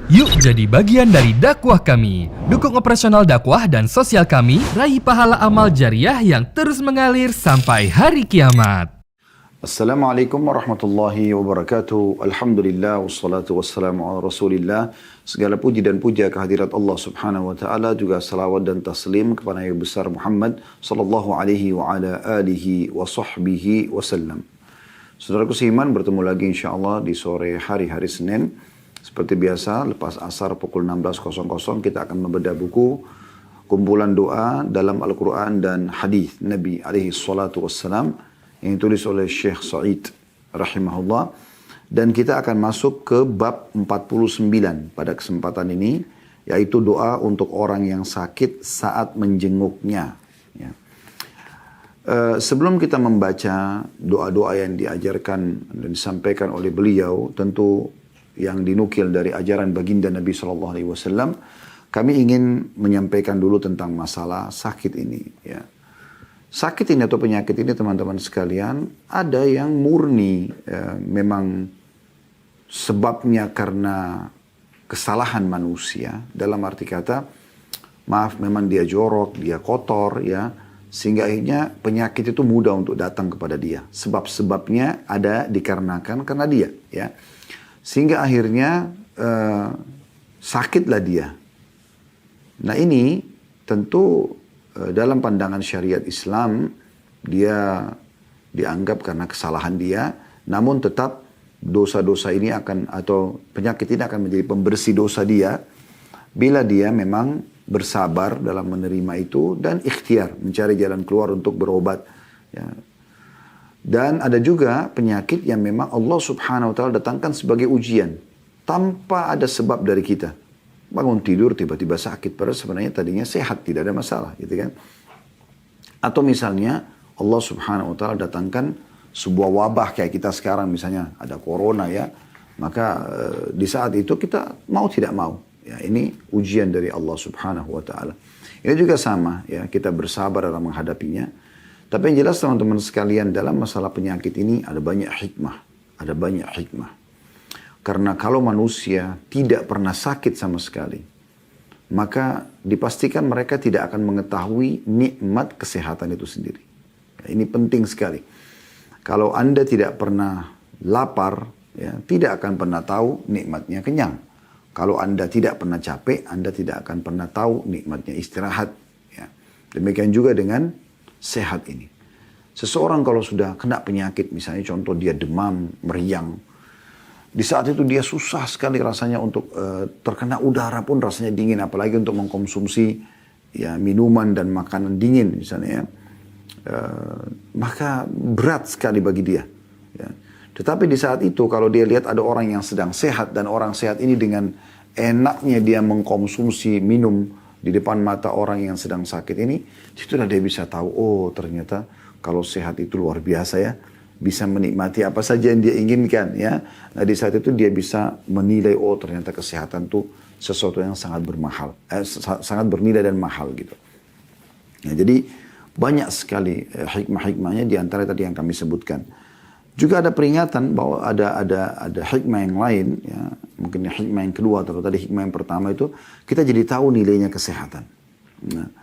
Yuk jadi bagian dari dakwah kami. Dukung operasional dakwah dan sosial kami, raih pahala amal jariah yang terus mengalir sampai hari kiamat. Assalamualaikum warahmatullahi wabarakatuh. Alhamdulillah wassalatu wassalamu ala Rasulillah. Segala puji dan puja kehadirat Allah Subhanahu wa taala, juga salawat dan taslim kepada Nabi besar Muhammad sallallahu alaihi wa ala alihi wa sahbihi wasallam. Saudaraku seiman, bertemu lagi insyaallah di sore hari Senin. Seperti biasa, lepas asar pukul 16.00 kita akan membedah buku kumpulan doa dalam Al-Quran dan hadis Nabi alaihi salatu wassalam yang ditulis oleh Syekh Sa'id rahimahullah. Dan kita akan masuk ke bab 49 pada kesempatan ini, yaitu doa untuk orang yang sakit saat menjenguknya. Ya. Sebelum kita membaca doa-doa yang diajarkan dan disampaikan oleh beliau, tentu yang dinukil dari ajaran baginda Nabi SAW, kami ingin menyampaikan dulu tentang masalah sakit ini. Ya. Sakit ini atau penyakit ini teman-teman sekalian, ada yang murni memang sebabnya karena kesalahan manusia. Dalam arti kata, maaf memang dia jorok, dia kotor ya, sehingga akhirnya penyakit itu mudah untuk datang kepada dia. Sebab-sebabnya ada dikarenakan karena dia ya. Sehingga akhirnya sakitlah dia. Nah ini tentu dalam pandangan syariat Islam dia dianggap karena kesalahan dia, namun tetap dosa-dosa ini akan atau penyakit ini akan menjadi pembersih dosa dia bila dia memang bersabar dalam menerima itu dan ikhtiar mencari jalan keluar untuk berobat. Ya. Dan ada juga penyakit yang memang Allah Subhanahu wa taala datangkan sebagai ujian tanpa ada sebab dari kita. Bangun tidur tiba-tiba sakit, padahal sebenarnya tadinya sehat, tidak ada masalah gitu kan. Atau misalnya Allah Subhanahu wa taala datangkan sebuah wabah kayak kita sekarang, misalnya ada corona ya, maka di saat itu kita mau tidak mau ya, ini ujian dari Allah Subhanahu wa taala. Ini juga sama ya, kita bersabar dalam menghadapinya. Tapi yang jelas teman-teman sekalian, dalam masalah penyakit ini ada banyak hikmah. Ada banyak hikmah. Karena kalau manusia tidak pernah sakit sama sekali, maka dipastikan mereka tidak akan mengetahui nikmat kesehatan itu sendiri. Ini penting sekali. Kalau Anda tidak pernah lapar, ya, tidak akan pernah tahu nikmatnya kenyang. Kalau Anda tidak pernah capek, Anda tidak akan pernah tahu nikmatnya istirahat. Ya. Demikian juga dengan sehat ini. Seseorang kalau sudah kena penyakit, misalnya contoh dia demam, meriang, di saat itu dia susah sekali rasanya untuk terkena udara pun rasanya dingin, apalagi untuk mengkonsumsi ya minuman dan makanan dingin misalnya ya. Maka berat sekali bagi dia. Ya. Tetapi di saat itu kalau dia lihat ada orang yang sedang sehat, dan orang sehat ini dengan enaknya dia mengkonsumsi minum di depan mata orang yang sedang sakit ini, situlah dia bisa tahu, oh ternyata kalau sehat itu luar biasa ya, bisa menikmati apa saja yang dia inginkan ya. Nah di saat itu dia bisa menilai, oh ternyata kesehatan itu sesuatu yang sangat bermahal, sangat bernilai dan mahal gitu. Ya, jadi banyak sekali hikmah-hikmahnya di antara tadi yang kami sebutkan. Juga ada peringatan bahwa ada hikmah yang lain, ya, mungkin hikmah yang kedua atau tadi hikmah yang pertama itu kita jadi tahu nilainya kesehatan. Nah,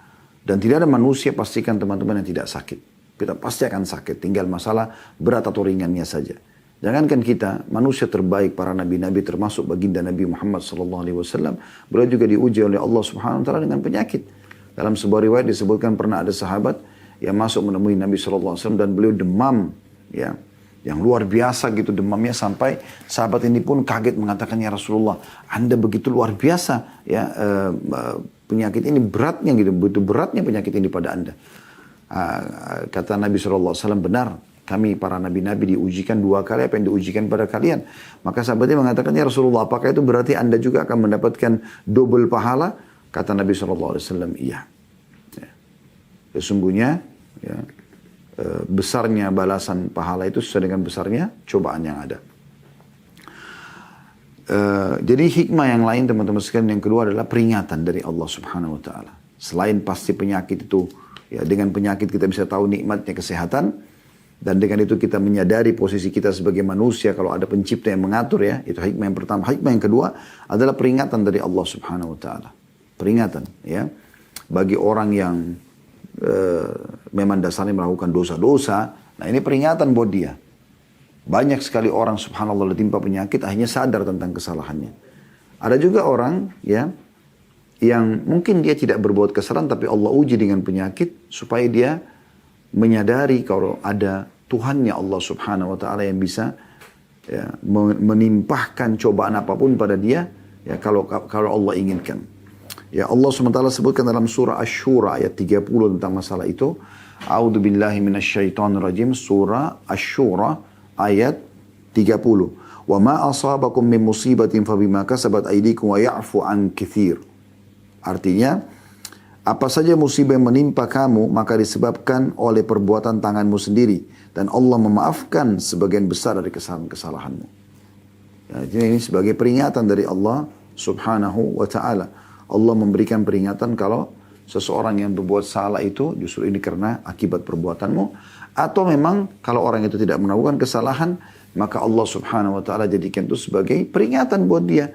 dan tidak ada manusia, pastikan teman-teman, yang tidak sakit. Kita pasti akan sakit, tinggal masalah berat atau ringannya saja. Jangankan kita, manusia terbaik para nabi-nabi termasuk baginda Nabi Muhammad SAW, beliau juga diuji oleh Allah Subhanahu wa taala dengan penyakit. Dalam sebuah riwayat disebutkan pernah ada sahabat yang masuk menemui Nabi SAW dan beliau demam ya, yang luar biasa gitu demamnya, sampai sahabat ini pun kaget mengatakan, ya Rasulullah, Anda begitu luar biasa ya penyakit ini beratnya gitu, begitu beratnya penyakit ini pada Anda. Kata Nabi SAW, benar, kami para nabi-nabi diujikan 2 kali apa yang diujikan pada kalian. Maka sahabatnya mengatakan, ya Rasulullah, apakah itu berarti Anda juga akan mendapatkan double pahala? Kata Nabi SAW, iya. Ya. Sesungguhnya ya, besarnya balasan pahala itu sesuai dengan besarnya cobaan yang ada. Jadi hikmah yang lain teman-teman sekalian yang kedua adalah peringatan dari Allah Subhanahu wa taala. Selain pasti penyakit itu, ya dengan penyakit kita bisa tahu nikmatnya kesehatan, Dan dengan itu kita menyadari posisi kita sebagai manusia kalau ada pencipta yang mengatur ya. Itu hikmah yang pertama. Hikmah yang kedua adalah peringatan dari Allah Subhanahu wa taala. Peringatan ya. Bagi orang yang memang dasarnya melakukan dosa-dosa, nah ini peringatan buat dia. Banyak sekali orang subhanallah ditimpa penyakit akhirnya sadar tentang kesalahannya. Ada juga orang ya yang mungkin dia tidak berbuat kesalahan tapi Allah uji dengan penyakit supaya dia menyadari kalau ada Tuhannya Allah Subhanahu wa taala yang bisa ya, menimpahkan cobaan apapun pada dia ya kalau Allah inginkan. Ya Allah SWT sebutkan dalam surah Asy-Syura ayat 30 tentang masalah itu. A'udzu billahi minasyaitonir rajim, surah Asy-Syura ayat 30. Wa ma asabakum min musibatin fabima kasabat aydikum wa ya'fu an katsir. Artinya, apa saja musibah yang menimpa kamu maka disebabkan oleh perbuatan tanganmu sendiri dan Allah memaafkan sebagian besar dari kesalahan-kesalahanmu. Ya, ini sebagai peringatan dari Allah Subhanahu wa taala. Allah memberikan peringatan kalau seseorang yang berbuat salah itu justru ini karena akibat perbuatanmu. Atau memang kalau orang itu tidak melakukan kesalahan, maka Allah Subhanahu wa taala jadikan itu sebagai peringatan buat dia.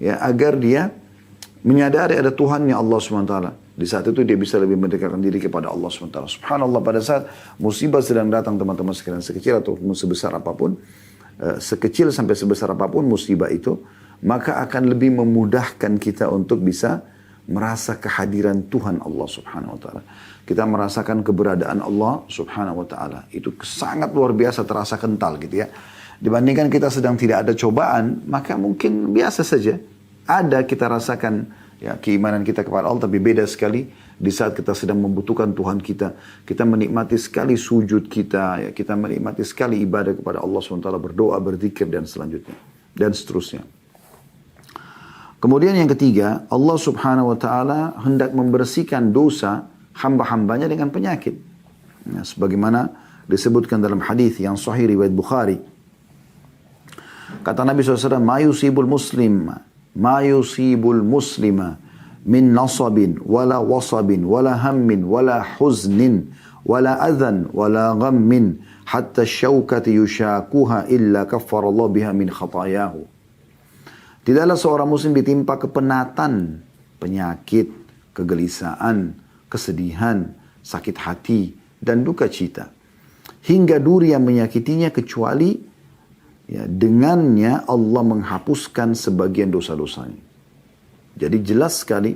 Ya, agar dia menyadari ada Tuhannya Allah Subhanahu wa taala. Di saat itu dia bisa lebih mendekatkan diri kepada Allah Subhanahu wa taala. Subhanallah, pada saat musibah sedang datang teman-teman sekalian, sekecil atau sebesar apapun, sekecil sampai sebesar apapun musibah itu, maka akan lebih memudahkan kita untuk bisa merasa kehadiran Tuhan Allah Subhanahu wa taala. Kita merasakan keberadaan Allah Subhanahu wa taala. Itu sangat luar biasa, terasa kental gitu ya. Dibandingkan kita sedang tidak ada cobaan, maka mungkin biasa saja. Ada kita rasakan ya keimanan kita kepada Allah, tapi beda sekali di saat kita sedang membutuhkan Tuhan kita. Kita menikmati sekali sujud kita, ya, kita menikmati sekali ibadah kepada Allah Subhanahu wa taala, berdoa, berzikir dan selanjutnya dan seterusnya. Kemudian yang ketiga, Allah Subhanahu wa taala hendak membersihkan dosa hamba-hambanya dengan penyakit. Ya, sebagaimana disebutkan dalam hadis yang sahih riwayat Bukhari. Kata Nabi SAW, "Ma yusibul muslima min nasabin wala wasabin wala hammin wala huznin wala adhan wala ghammin hatta syaukati yushakuha illa kaffarallahu biha min khatayahu." Tidaklah seorang muslim ditimpa kepenatan, penyakit, kegelisahan, kesedihan, sakit hati, dan duka cita. Hingga duri yang menyakitinya kecuali ya, dengannya Allah menghapuskan sebagian dosa-dosanya. Jadi jelas sekali,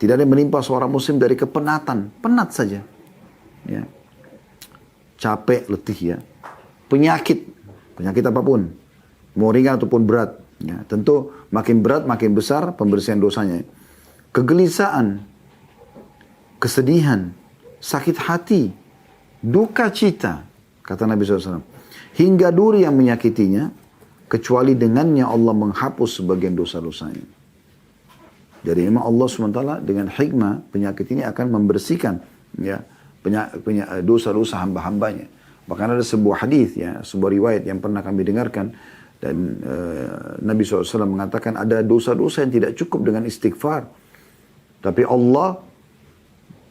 tidak ada yang menimpa seorang muslim dari kepenatan, penat saja. Ya. Capek, letih ya. Penyakit apapun, mau ringan ataupun berat. Ya, tentu makin berat, makin besar pembersihan dosanya. Kegelisahan, kesedihan, sakit hati, duka cita, kata Nabi SAW. Hingga duri yang menyakitinya, kecuali dengannya Allah menghapus sebagian dosa-dosanya. Jadi memang Allah SWT dengan hikmah penyakit ini akan membersihkan ya, dosa-dosa hamba-hambanya. Bahkan ada sebuah hadis, ya, sebuah riwayat yang pernah kami dengarkan. Dan Nabi SAW mengatakan ada dosa-dosa yang tidak cukup dengan istighfar. Tapi Allah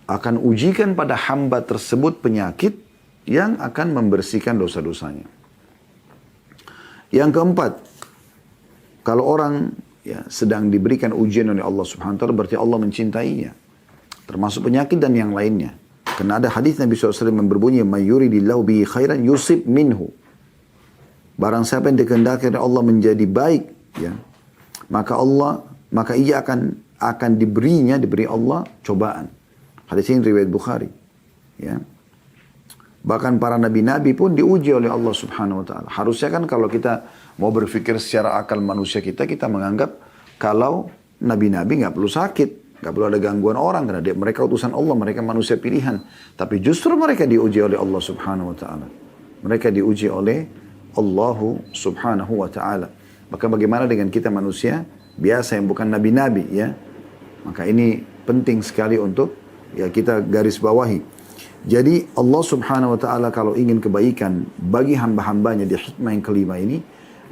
akan ujikan pada hamba tersebut penyakit yang akan membersihkan dosa-dosanya. Yang keempat, kalau orang ya, sedang diberikan ujian oleh Allah Subhanahu wa taala, berarti Allah mencintainya. Termasuk penyakit dan yang lainnya. Karena ada hadis Nabi SAW yang berbunyi, "May yuridillahu bihi khairan yusib minhu." Barang siapa yang dikehendaki oleh Allah menjadi baik, ya, maka ia akan diberi Allah cobaan. Hadis ini riwayat Bukhari. Ya. Bahkan para nabi-nabi pun diuji oleh Allah Subhanahu wa taala. Harusnya kan kalau kita mau berpikir secara akal manusia kita menganggap kalau nabi-nabi nggak perlu sakit, nggak perlu ada gangguan orang karena mereka utusan Allah, mereka manusia pilihan. Tapi justru mereka diuji oleh Allah Subhanahu wa taala. Mereka diuji oleh Allah Subhanahu wa ta'ala. Maka bagaimana dengan kita manusia biasa yang bukan nabi-nabi ya. Maka ini penting sekali untuk ya kita garis bawahi. Jadi Allah Subhanahu wa ta'ala kalau ingin kebaikan bagi hamba-hambanya di hikmah yang kelima ini,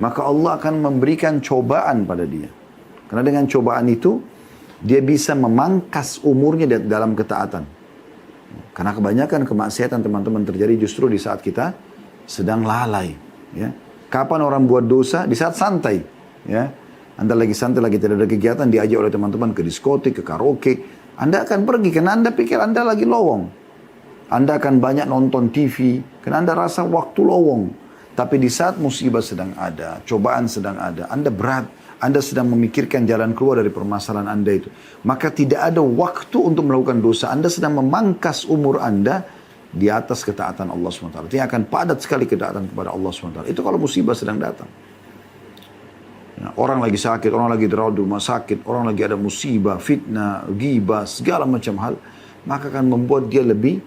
maka Allah akan memberikan cobaan pada dia. Karena dengan cobaan itu dia bisa memangkas umurnya dalam ketaatan. Karena kebanyakan kemaksiatan teman-teman terjadi justru di saat kita sedang lalai. Ya. Kapan orang buat dosa? Di saat santai. Ya. Anda lagi santai, lagi tidak ada kegiatan, diajak oleh teman-teman ke diskotik, ke karaoke. Anda akan pergi karena Anda pikir Anda lagi lowong. Anda akan banyak nonton TV karena Anda rasa waktu lowong. Tapi di saat musibah sedang ada, cobaan sedang ada, Anda berat, Anda sedang memikirkan jalan keluar dari permasalahan Anda itu. Maka tidak ada waktu untuk melakukan dosa. Anda sedang memangkas umur Anda di atas ketaatan Allah SWT. Dia akan padat sekali ketaatan kepada Allah SWT. Itu kalau musibah sedang datang. Ya, orang lagi sakit, orang lagi dirawat di rumah sakit, orang lagi ada musibah, fitnah, ghibah, segala macam hal. Maka akan membuat dia lebih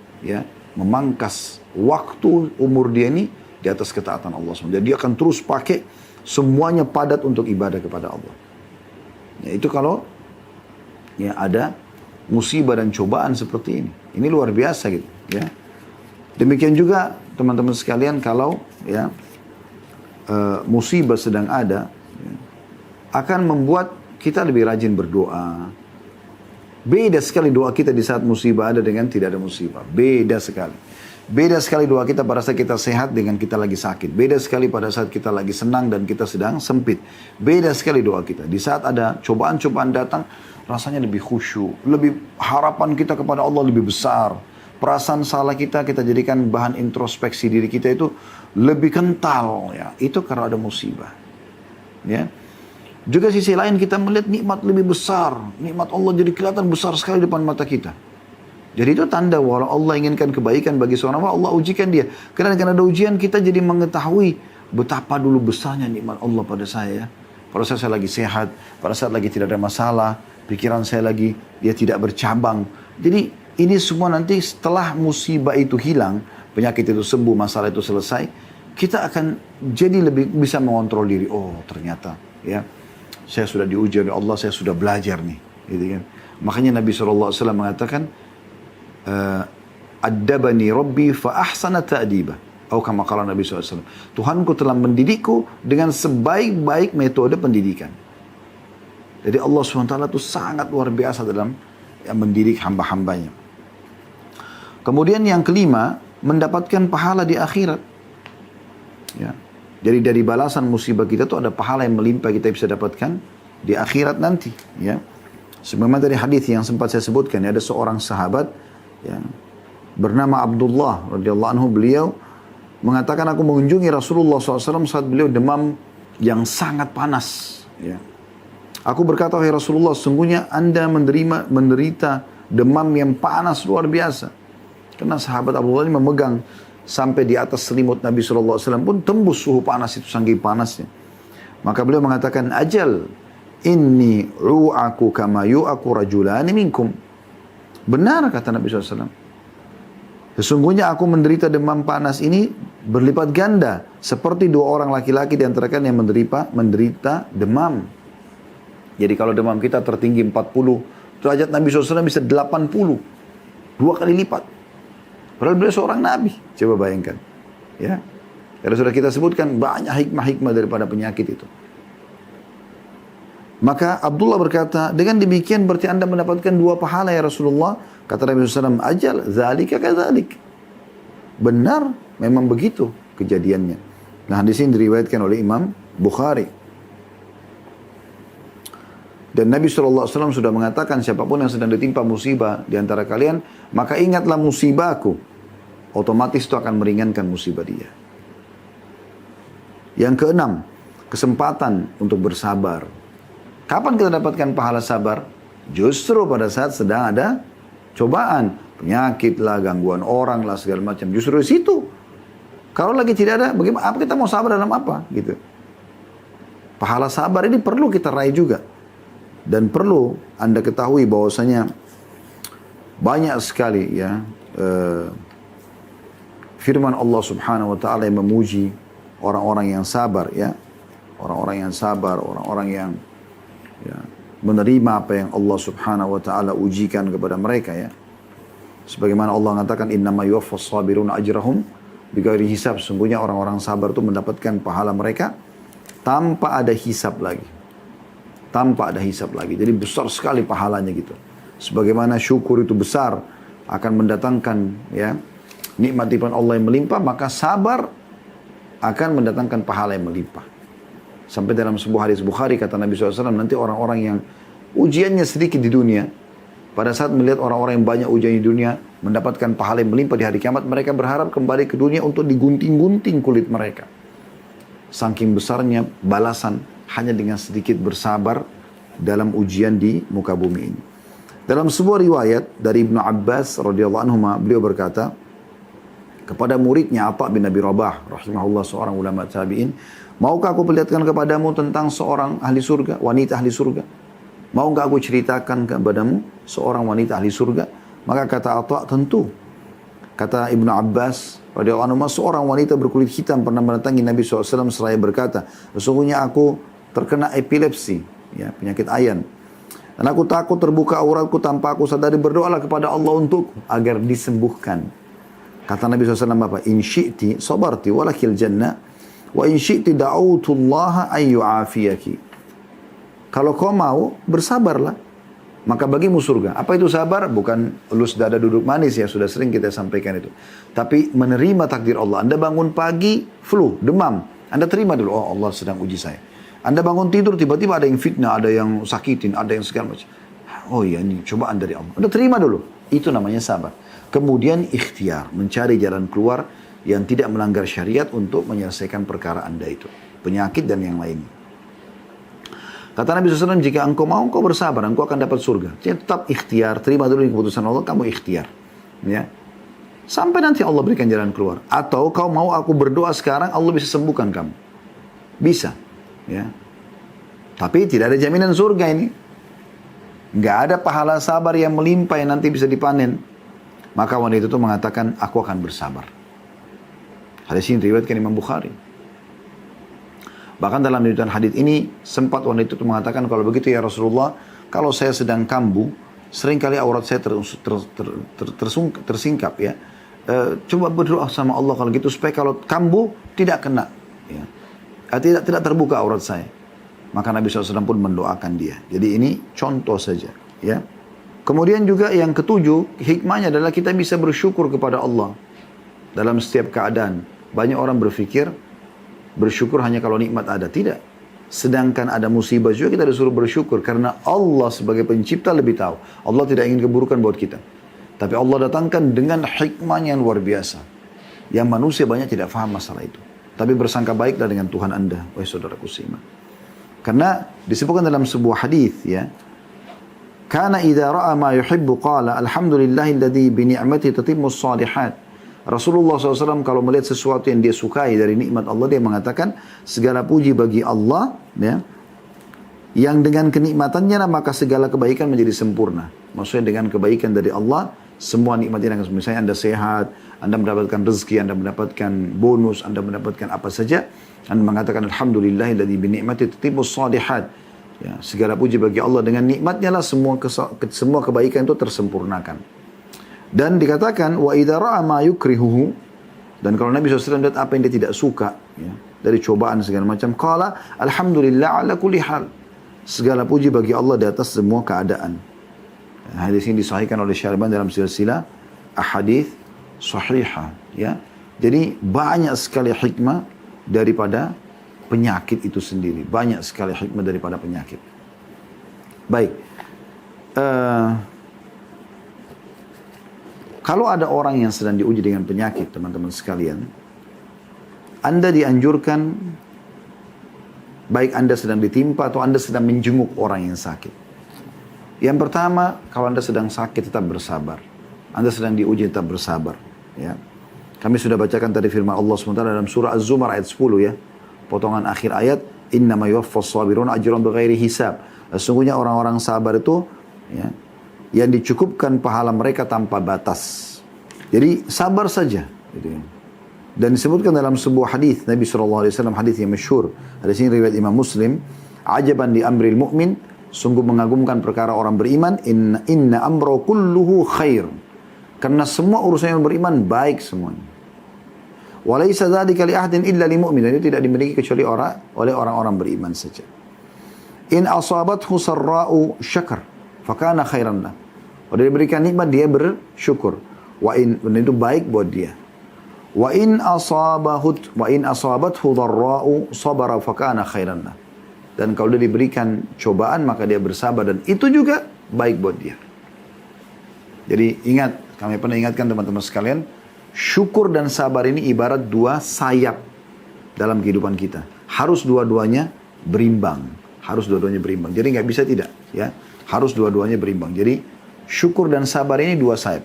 memangkas waktu umur dia ini di atas ketaatan Allah SWT. Jadi dia akan terus pakai semuanya padat untuk ibadah kepada Allah. Ya, itu kalau ada musibah dan cobaan seperti ini. Ini luar biasa gitu. Ya. Demikian juga teman-teman sekalian kalau musibah sedang ada, akan membuat kita lebih rajin berdoa. Beda sekali doa kita di saat musibah ada dengan tidak ada musibah. Beda sekali. Beda sekali doa kita pada saat kita sehat dengan kita lagi sakit. Beda sekali pada saat kita lagi senang dan kita sedang sempit. Beda sekali doa kita. Di saat ada cobaan-cobaan datang, rasanya lebih khusyuk. Lebih harapan kita kepada Allah lebih besar. Perasaan salah kita jadikan bahan introspeksi diri kita itu lebih kental. Ya. Itu karena ada musibah. Ya. Juga sisi lain kita melihat nikmat lebih besar. Nikmat Allah jadi kelihatan besar sekali depan mata kita. Jadi itu tanda bahwa Allah inginkan kebaikan bagi seorang hamba, Allah ujikan dia. Karena ada ujian kita jadi mengetahui betapa dulu besarnya nikmat Allah pada saya. Pada saat saya lagi sehat, pada saat lagi tidak ada masalah, pikiran saya lagi dia tidak bercabang. Jadi ini semua nanti setelah musibah itu hilang, penyakit itu sembuh, masalah itu selesai, kita akan jadi lebih bisa mengontrol diri. Oh ternyata saya sudah diuji oleh Allah, saya sudah belajar nih. Gitu kan. Makanya Nabi SAW mengatakan, Addabani Rabbi fa ahsana ta'diba. Atau kama qala Nabi SAW. Tuhanku telah mendidikku dengan sebaik-baik metode pendidikan. Jadi Allah SWT itu sangat luar biasa dalam mendidik hamba-hambanya. Kemudian yang kelima, mendapatkan pahala di akhirat. Ya. Jadi dari balasan musibah kita itu ada pahala yang melimpah kita bisa dapatkan di akhirat nanti. Ya. Sebagaimana dari hadis yang sempat saya sebutkan, ada seorang sahabat bernama Abdullah radhiyallahu anhu, beliau mengatakan aku mengunjungi Rasulullah SAW saat beliau demam yang sangat panas. Ya. Aku berkata, wahai Rasulullah, sungguhnya Anda menderita demam yang panas luar biasa. Karena sahabat Abdullah ini memegang sampai di atas selimut Nabi SAW pun tembus suhu panas itu, saking panasnya. Maka beliau mengatakan, ajal, inni ru'aku kama yu'aku rajulani minkum. Benar kata Nabi SAW. Sesungguhnya aku menderita demam panas ini berlipat ganda. Seperti dua orang laki-laki di antara kalian yang menderita demam. Jadi kalau demam kita tertinggi 40, derajat Nabi SAW bisa 80. 2 kali lipat. Padahal beliau seorang Nabi. Coba bayangkan. Ya. Kalau sudah kita sebutkan banyak hikmah-hikmah daripada penyakit itu. Maka Abdullah berkata, dengan demikian berarti Anda mendapatkan 2 pahala ya Rasulullah. Kata Nabi SAW, ajal, zalika kadzalik. Benar, memang begitu kejadiannya. Nah, hadis ini diriwayatkan oleh Imam Bukhari. Dan Nabi SAW sudah mengatakan, siapapun yang sedang ditimpa musibah di antara kalian, maka ingatlah musibahku. Otomatis itu akan meringankan musibah dia. Yang keenam, kesempatan untuk bersabar. Kapan kita dapatkan pahala sabar? Justru pada saat sedang ada cobaan. Penyakit lah, gangguan orang lah, segala macam. Justru di situ. Kalau lagi tidak ada, bagaimana? Apa kita mau sabar dalam apa? Gitu. Pahala sabar ini perlu kita raih juga. Dan perlu Anda ketahui bahwasanya banyak sekali firman Allah Subhanahu wa taala yang memuji orang-orang yang sabar ya. Orang-orang yang sabar, orang-orang yang menerima apa yang Allah Subhanahu wa taala ujikan kepada mereka ya. Sebagaimana Allah mengatakan innama yuwaffas sabiruna ajrahum bighairi hisab. Sungguhnya orang-orang sabar itu mendapatkan pahala mereka tanpa ada hisab lagi. Tanpa ada hisab lagi. Jadi besar sekali pahalanya gitu. Sebagaimana syukur itu besar akan mendatangkan nikmat-nikmat Allah yang melimpah, maka sabar akan mendatangkan pahala yang melimpah. Sampai dalam sebuah hadis Bukhari kata Nabi SAW, nanti orang-orang yang ujiannya sedikit di dunia, pada saat melihat orang-orang yang banyak ujian di dunia mendapatkan pahala yang melimpah di hari kiamat, mereka berharap kembali ke dunia untuk digunting-gunting kulit mereka. Saking besarnya balasan hanya dengan sedikit bersabar dalam ujian di muka bumi ini. Dalam sebuah riwayat dari Ibnu Abbas radhiyallahu anhu, beliau berkata kepada muridnya Atha bin Abi Rabah rahimahullah, seorang ulama tabi'in, maukah aku perlihatkan kepadamu tentang seorang ahli surga, wanita ahli surga? Mau enggak aku ceritakan kepadamu seorang wanita ahli surga? Maka kata Atha, tentu. Kata Ibnu Abbas radhiyallahu anhu, seorang wanita berkulit hitam pernah mendatangi Nabi SAW seraya berkata, sesungguhnya aku terkena epilepsi, ya, penyakit ayan. Dan aku takut terbuka auratku tanpa aku sadari, berdoalah kepada Allah untukku agar disembuhkan. Kata Nabi SAW apa? In syi'ti sabarti walakil jannah wa in syi'ti da'utullaha ayyu'afiyaki. Kalau kau mau, bersabarlah, maka bagimu surga. Apa itu sabar? Bukan elus dada duduk manis, ya sudah sering kita sampaikan itu. Tapi menerima takdir Allah. Anda bangun pagi, flu, demam. Anda terima dulu, oh Allah sedang uji saya. Anda bangun tidur, tiba-tiba ada yang fitnah, ada yang sakitin, ada yang segala macam. Oh iya, ini cobaan dari Allah. Anda terima dulu. Itu namanya sabar. Kemudian ikhtiar, mencari jalan keluar yang tidak melanggar syariat untuk menyelesaikan perkara Anda itu. Penyakit dan yang lainnya. Kata Nabi SAW, jika engkau mau, engkau bersabar, engkau akan dapat surga. Jadi tetap ikhtiar, terima dulu keputusan Allah, kamu ikhtiar. Ya. Sampai nanti Allah berikan jalan keluar. Atau kau mau aku berdoa sekarang, Allah bisa sembuhkan kamu. Bisa. Ya. Tapi tidak ada jaminan surga ini. Nggak ada pahala sabar yang melimpah yang nanti bisa dipanen. Maka wanita itu mengatakan, aku akan bersabar. Hadis ini diriwayatkan Imam Bukhari. Bahkan dalam riwayat hadis ini, sempat wanita itu mengatakan, kalau begitu ya Rasulullah, kalau saya sedang kambuh, seringkali aurat saya tersingkap ya. Coba berdoa sama Allah kalau gitu, supaya kalau kambuh tidak kena. Ya. Tidak terbuka aurat saya. Maka Nabi SAW pun mendoakan dia. Jadi ini contoh saja. Ya. Kemudian juga yang ketujuh, hikmahnya adalah kita bisa bersyukur kepada Allah dalam setiap keadaan. Banyak orang berpikir bersyukur hanya kalau nikmat ada. Tidak. Sedangkan ada musibah juga kita disuruh bersyukur. Karena Allah sebagai pencipta lebih tahu. Allah tidak ingin keburukan buat kita. Tapi Allah datangkan dengan hikmahnya yang luar biasa. Yang manusia banyak tidak faham masalah itu. Tapi bersangka baiklah dengan Tuhan Anda. Wahai saudaraku seiman. Karena disebutkan dalam sebuah hadis ya. Kana idza ra'a ma yuhibbu qala alhamdulillahilladzi bi ni'matihi tatimmus shalihat. Rasulullah SAW kalau melihat sesuatu yang dia sukai dari nikmat Allah, dia mengatakan segala puji bagi Allah ya, yang dengan kenikmatannya maka segala kebaikan menjadi sempurna. Maksudnya dengan kebaikan dari Allah semua nikmatnya, misalnya Anda sehat, Anda mendapatkan rezeki, Anda mendapatkan bonus, Anda mendapatkan apa saja, Anda mengatakan alhamdulillahilladzi bi ni'matihi tatimmus shalihat. Ya, segala puji bagi Allah, dengan nikmatnya lah semua kebaikan itu tersempurnakan. Dan dikatakan wa idza ra'a ma yukrihuhu, dan kalau Nabi SAW lihat apa yang dia tidak suka ya, dari cobaan segala macam, qala alhamdulillah ala kulli hal, segala puji bagi Allah di atas semua keadaan. Hadis ini disahihkan oleh Syarban dalam silsilah ahadits sahihah ya. Jadi banyak sekali hikmah daripada penyakit itu sendiri. Banyak sekali hikmah daripada penyakit. Baik. Kalau ada orang yang sedang diuji dengan penyakit, teman-teman sekalian, Anda dianjurkan, baik Anda sedang ditimpa atau Anda sedang menjenguk orang yang sakit. Yang pertama, kalau Anda sedang sakit tetap bersabar. Anda sedang diuji tetap bersabar. Ya. Kami sudah bacakan tadi firman Allah SWT dalam surah Az-Zumar ayat 10 ya. Potongan akhir ayat, innama yuwaffas sabirun ajran bighairi hisab. Sesungguhnya orang-orang sabar itu ya, yang dicukupkan pahala mereka tanpa batas. Jadi sabar saja. Gitu. Dan disebutkan dalam sebuah hadis Nabi SAW, hadis yang masyhur. Hadis ini riwayat Imam Muslim. Ajaban di amril mu'min, sungguh mengagumkan perkara orang beriman. Inna amro kulluhu khair. Karena semua urusan yang beriman baik semuanya. Walaysa dzalika li ahadin illa lil mu'min. Itu tidak dimiliki kecuali oleh orang-orang beriman saja. In asabathu sarra'u syakar fakana khairan lah. Kalau dia diberikan nikmat dia bersyukur. Wa in, itu baik buat dia. Wa in asabathu dharra'u sabara fakana khairan lah. Dan kalau dia diberikan cobaan maka dia bersabar dan itu juga baik buat dia. Jadi ingat, kami pernah ingatkan teman-teman sekalian, syukur dan sabar ini ibarat dua sayap dalam kehidupan kita. Harus dua-duanya berimbang. Harus dua-duanya berimbang. Jadi nggak bisa tidak, ya. Harus dua-duanya berimbang. Jadi syukur dan sabar ini dua sayap.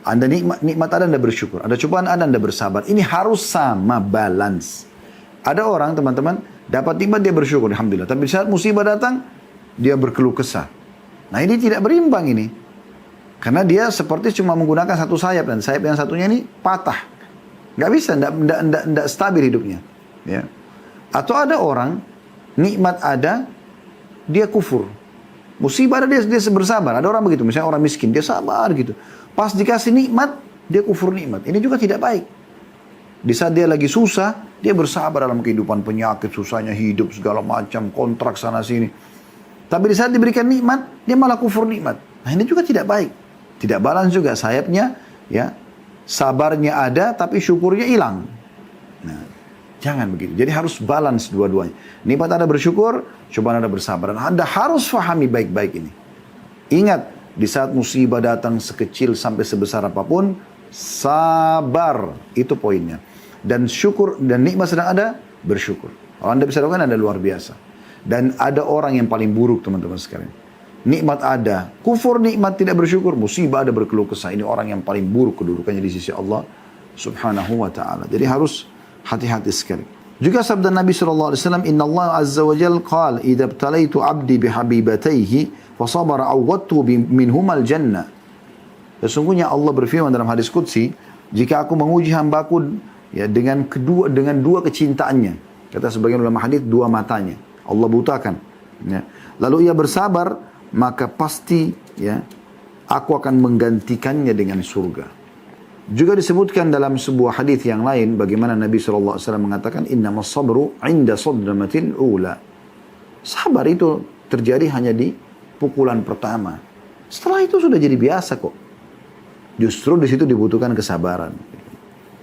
Anda nikmat ada, Anda bersyukur. Ada cobaan ada, Anda bersabar. Ini harus sama, balance. Ada orang, teman-teman, dapat nikmat dia bersyukur, alhamdulillah. Tapi saat musibah datang, dia berkeluh kesah. Nah ini tidak berimbang ini. Karena dia seperti cuma menggunakan satu sayap. Dan sayap yang satunya ini patah. Nggak bisa, nggak stabil hidupnya. Ya. Atau ada orang, nikmat ada, dia kufur. Musibah ada, dia bersabar. Ada orang begitu, misalnya orang miskin, dia sabar gitu. Pas dikasih nikmat, dia kufur nikmat. Ini juga tidak baik. Di saat dia lagi susah, dia bersabar dalam kehidupan penyakit, susahnya hidup, segala macam, kontrak sana sini. Tapi di saat diberikan nikmat, dia malah kufur nikmat. Nah ini juga tidak baik. Tidak balance juga sayapnya, ya. Sabarnya ada, tapi syukurnya hilang. Nah, jangan begitu. Jadi harus balance dua-duanya. Nikmat Anda bersyukur, cobaan Anda bersabar. Dan Anda harus fahami baik-baik ini. Ingat, di saat musibah datang sekecil sampai sebesar apapun, sabar. Itu poinnya. Dan syukur dan nikmat sedang ada, bersyukur. Kalau Anda bisa lakukan, Anda luar biasa. Dan ada orang yang paling buruk, teman-teman sekalian. Nikmat ada, kufur nikmat, tidak bersyukur, musibah ada, berkeluh kesah. Ini orang yang paling buruk kedudukannya di sisi Allah subhanahu wa ta'ala. Jadi harus hati-hati sekali. Juga sabda Nabi SAW, Inna Allah azza wa jal qal, idha btalaitu abdi bihabibatayhi, fasabara awwadtu minhumal jannah. Sesungguhnya Allah berfirman dalam hadis qudsi, jika aku menguji hambaku ya dengan dua kecintaannya. Kata sebagian ulama hadis, dua matanya. Allah butakan. Ya. Lalu ia bersabar, maka pasti ya aku akan menggantikannya dengan surga. Juga disebutkan dalam sebuah hadis yang lain bagaimana Nabi SAW mengatakan innamas sabru 'inda sadmatil ula. Sabar itu terjadi hanya di pukulan pertama. Setelah itu sudah jadi biasa kok. Justru di situ dibutuhkan kesabaran.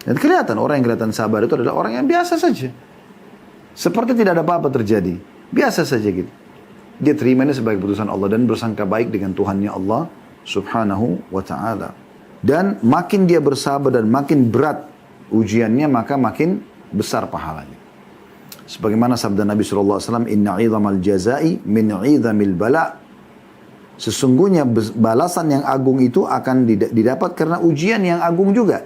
Dan kelihatan orang yang kelihatan sabar itu adalah orang yang biasa saja. Seperti tidak ada apa-apa terjadi. Biasa saja gitu. Dia terima ini sebagai keputusan Allah dan bersangka baik dengan Tuhannya Allah subhanahu wa ta'ala. Dan makin dia bersabar dan makin berat ujiannya, maka makin besar pahalanya. Sebagaimana sabda Nabi SAW, Inna 'idhamal jazai min 'idhamil bala'. Sesungguhnya balasan yang agung itu akan didapat karena ujian yang agung juga.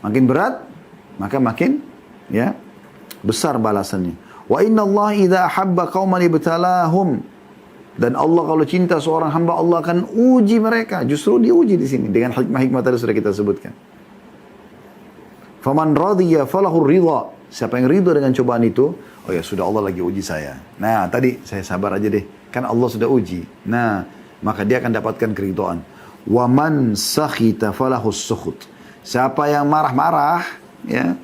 Makin berat, maka makin ya besar balasannya. Wa inna Allah idza ahabba qauman ibtalahum. Dan Allah kalau cinta seorang hamba, Allah akan uji mereka. Justru diuji di sini dengan hikmah-hikmah tadi sudah kita sebutkan. Faman radhiya falahu ridha. Siapa yang ridha dengan cobaan itu, oh ya sudah, Allah lagi uji saya. Nah, tadi saya sabar aja deh. Kan Allah sudah uji. Nah, maka dia akan dapatkan keridhaan. Wa man sakhita falahu sukhut. Siapa yang marah-marah, ya,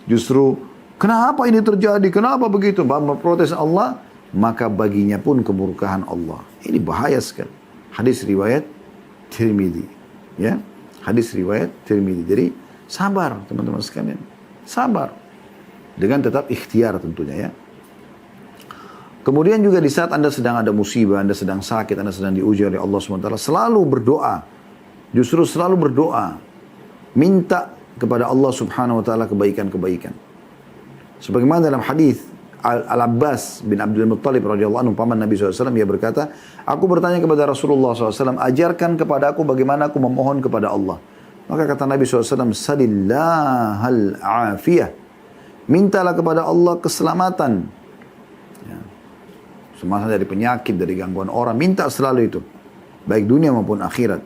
justru kenapa ini terjadi? Kenapa begitu? Memprotes Allah, maka baginya pun kemurkaan Allah. Ini bahaya sekali. Hadis riwayat Tirmidzi, ya. Hadis riwayat Tirmidzi. Jadi sabar, teman-teman sekalian. Sabar. Dengan tetap ikhtiar tentunya, ya. Kemudian juga di saat Anda sedang ada musibah, Anda sedang sakit, Anda sedang diuji oleh Allah SWT, selalu berdoa. Justru selalu berdoa. Minta kepada Allah Subhanahu wa ta'ala kebaikan-kebaikan. Sebagaimana dalam hadis Al-Abbas bin Abdul Muttalib radhiyallahu anhu, paman Nabi SAW, dia berkata, aku bertanya kepada Rasulullah SAW, ajarkan kepada aku bagaimana aku memohon kepada Allah. Maka kata Nabi SAW, salillahal afiyah. Mintalah kepada Allah keselamatan. Ya. Semasa dari penyakit, dari gangguan orang, minta selalu itu. Baik dunia maupun akhirat.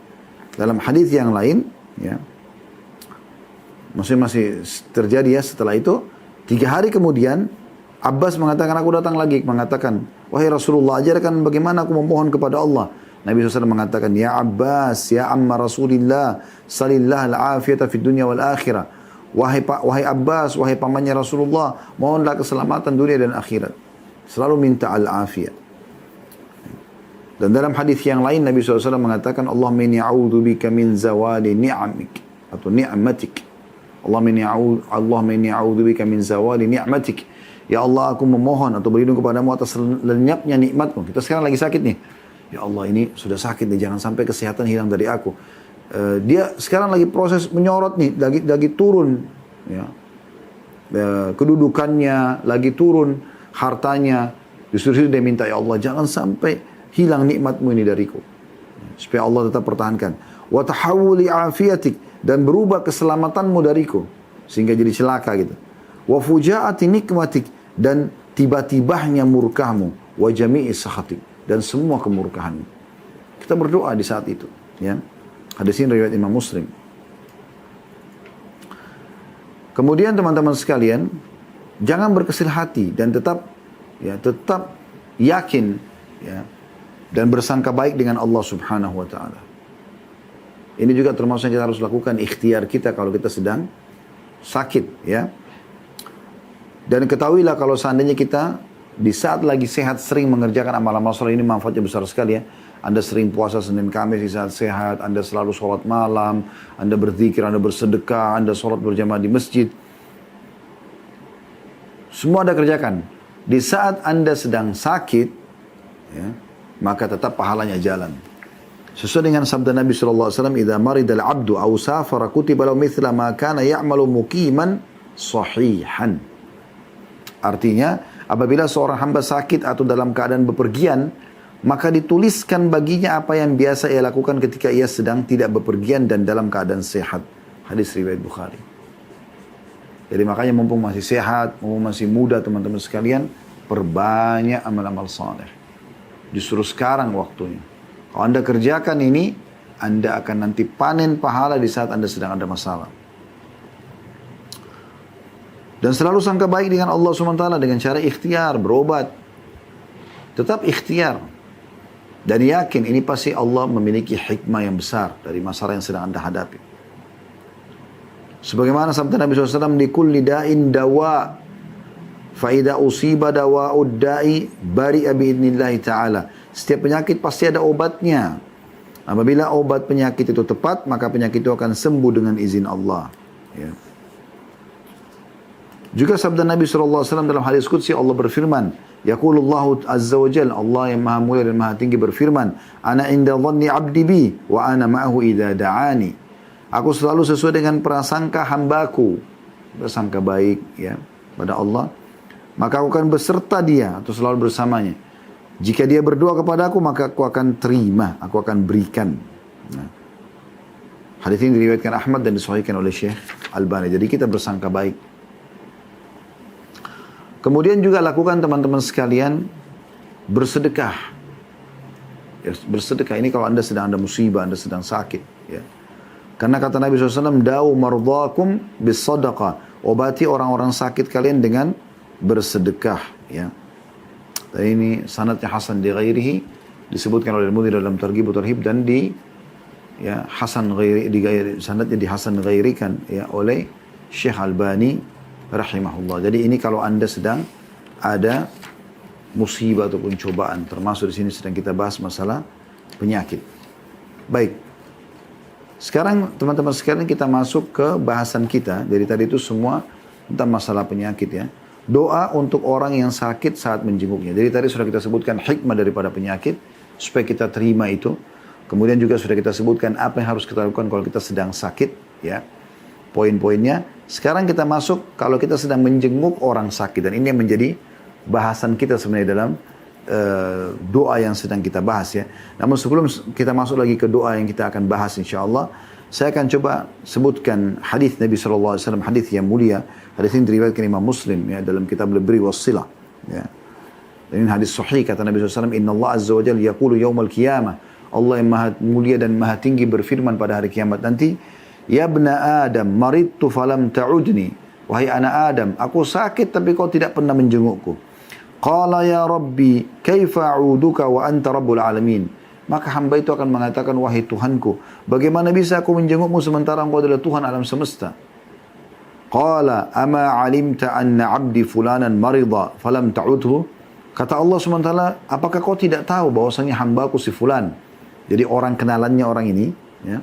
Dalam hadis yang lain, ya, masih terjadi ya setelah itu, 3 hari kemudian, Abbas mengatakan, aku datang lagi, mengatakan, wahai Rasulullah, ajarkan bagaimana aku memohon kepada Allah. Nabi SAW mengatakan, ya Abbas, ya amma Rasulillah, salillah al-afiyata fid dunya wal akhirah. Wahai Abbas, wahai pamannya Rasulullah, mohonlah keselamatan dunia dan akhirat. Selalu minta al-afiyah. Dan dalam hadis yang lain, Nabi SAW mengatakan, Allahumma inni a'udzubika min zawali ni'amik, atau ni'matik. Allahumma inni a'udzubika min zawali ni'matik. Ya Allah, aku memohon atau berlindung kepadamu atas lenyapnya nikmatmu. Kita sekarang lagi sakit nih. Ya Allah, ini sudah sakit nih, jangan sampai kesehatan hilang dari aku. Dia sekarang lagi proses menyorot nih, lagi turun, ya. Kedudukannya lagi turun, hartanya. Justru dia minta, ya Allah, jangan sampai hilang nikmatmu ini dariku. Supaya Allah tetap pertahankan. Wa tahawuli afiyatik, dan berubah keselamatanmu dariku sehingga jadi celaka gitu. Wa fujaati nikmatik, dan tiba-tibahnya murkahmu. Wa jami'i sakhatik, dan semua kemurkahanmu. Kita berdoa di saat itu, ya. Hadis ini riwayat Imam Muslim. Kemudian teman-teman sekalian, jangan berkecil hati dan tetap yakin, ya, dan bersangka baik dengan Allah Subhanahu wa taala. Ini juga termasuk yang kita harus lakukan, ikhtiar kita kalau kita sedang sakit, ya. Dan ketahuilah kalau seandainya kita di saat lagi sehat sering mengerjakan amal-amal soleh, ini manfaatnya besar sekali, ya. Anda sering puasa Senin Kamis di saat sehat, Anda selalu sholat malam, Anda berzikir, Anda bersedekah, Anda sholat berjamaah di masjid. Semua Anda kerjakan. Di saat Anda sedang sakit, ya, maka tetap pahalanya jalan. Sesuai dengan sabda Nabi SAW, "Idza maridal abdu aw safara kutiba lahu mithla ma kana ya'malu muqiman sahihan." Artinya, apabila seorang hamba sakit atau dalam keadaan bepergian, maka dituliskan baginya apa yang biasa ia lakukan ketika ia sedang tidak bepergian dan dalam keadaan sehat. Hadis riwayat Bukhari. Jadi makanya mumpung masih sehat, mumpung masih muda teman-teman sekalian, perbanyak amal-amal saleh. Justru sekarang waktunya. Kalau Anda kerjakan ini, Anda akan nanti panen pahala di saat Anda sedang ada masalah. Dan selalu sangka baik dengan Allah SWT dengan cara ikhtiar, berobat. Tetap ikhtiar. Dan yakin ini pasti Allah memiliki hikmah yang besar dari masalah yang sedang Anda hadapi. Sebagaimana sabda Nabi SAW, "Likulli da'in dawa, fa'idha usiba dawa'ud da'i bari'a bi'idnillahi ta'ala." Setiap penyakit pasti ada obatnya. Apabila obat penyakit itu tepat, maka penyakit itu akan sembuh dengan izin Allah. Ya. Juga sabda Nabi SAW dalam hadis qudsi, Allah berfirman, Yaqulullahu azza wa jalla, Allah yang maha mulia dan maha tinggi berfirman, "Ana inda dhanni 'abdi bi wa ana ma'ahu idza da'ani." Aku selalu sesuai dengan prasangka hambaku, bersangka baik, ya, pada Allah, maka aku akan beserta dia atau selalu bersamanya. Jika dia berdoa kepada aku, maka aku akan terima, aku akan berikan. Nah, hadis ini diriwayatkan Ahmad dan disahihkan oleh Syekh Albani. Jadi kita bersangka baik. Kemudian juga lakukan teman-teman sekalian bersedekah. Ya, bersedekah ini kalau Anda sedang ada musibah, Anda sedang sakit. Ya. Karena kata Nabi SAW, "Da'u mardhakum bis sadaqah." Obati orang-orang sakit kalian dengan bersedekah. Ya. Dan ini sanadnya Hasan di ghairihi, disebutkan oleh Al-Mudhir dalam Targhib wa Tarhib, dan sanadnya di Hasan ghairikan, ya, oleh Syekh Albani rahimahullah. Jadi ini kalau Anda sedang ada musibah ataupun cobaan, termasuk di sini sedang kita bahas masalah penyakit. Baik. Sekarang teman-teman sekalian kita masuk ke bahasan kita. Dari tadi itu semua tentang masalah penyakit, ya. Doa untuk orang yang sakit saat menjenguknya. Jadi tadi sudah kita sebutkan hikmah daripada penyakit supaya kita terima itu. Kemudian juga sudah kita sebutkan apa yang harus kita lakukan kalau kita sedang sakit, ya. Poin-poinnya. Sekarang kita masuk kalau kita sedang menjenguk orang sakit, dan ini yang menjadi bahasan kita sebenarnya dalam doa yang sedang kita bahas, ya. Namun sebelum kita masuk lagi ke doa yang kita akan bahas insyaallah, saya akan coba sebutkan hadis Nabi SAW, hadis yang mulia. Hadis ini diriwayatkan Imam Muslim, ya, dalam kitab Al-Birri was-Silah, ya. Dan ini hadis sahih, kata Nabi SAW, "Inna Allah azza wa jalla yaqulu yaumal qiyamah." Allah yang maha mulia dan maha tinggi berfirman pada hari kiamat nanti, "Ya bna Adam, maridtu falam ta'udni." Wahai anak Adam, aku sakit tapi kau tidak pernah menjengukku. Qala ya Rabbi, kaifa a'uduka wa anta rabbul alamin. Maka hamba itu akan mengatakan, wahai Tuhanku, bagaimana bisa aku menjengukmu sementara engkau adalah Tuhan alam semesta? Qala ama alimta anna abdi fulanan marida falam ta'udhu. Kata Allah SWT, apakah kau tidak tahu bahwasanya hambaku si fulan, jadi orang kenalannya orang ini, ya,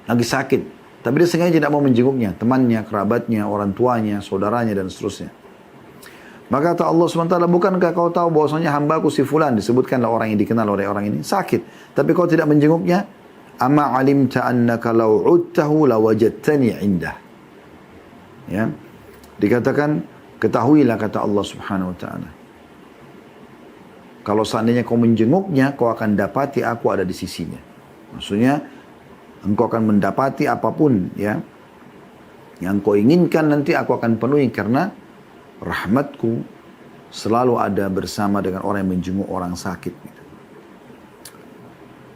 lagi sakit, Tapi dia sengaja tidak mau menjenguknya, temannya, kerabatnya, orang tuanya, saudaranya, dan seterusnya. Maka kata Allah SWT, bukankah kau tahu bahwasanya hambaku si fulan, disebutkanlah orang yang dikenal oleh orang ini, sakit. Tapi kau tidak menjenguknya, amma alimta annaka law udtahu lawajadtani indah. Ya. Dikatakan, ketahuilah kata Allah Subhanahu wa taala. Kalau seandainya kau menjenguknya, kau akan dapati aku ada di sisinya. Maksudnya, engkau akan mendapati apapun ya yang kau inginkan, nanti aku akan penuhi karena rahmatku selalu ada bersama dengan orang yang menjenguk orang sakit.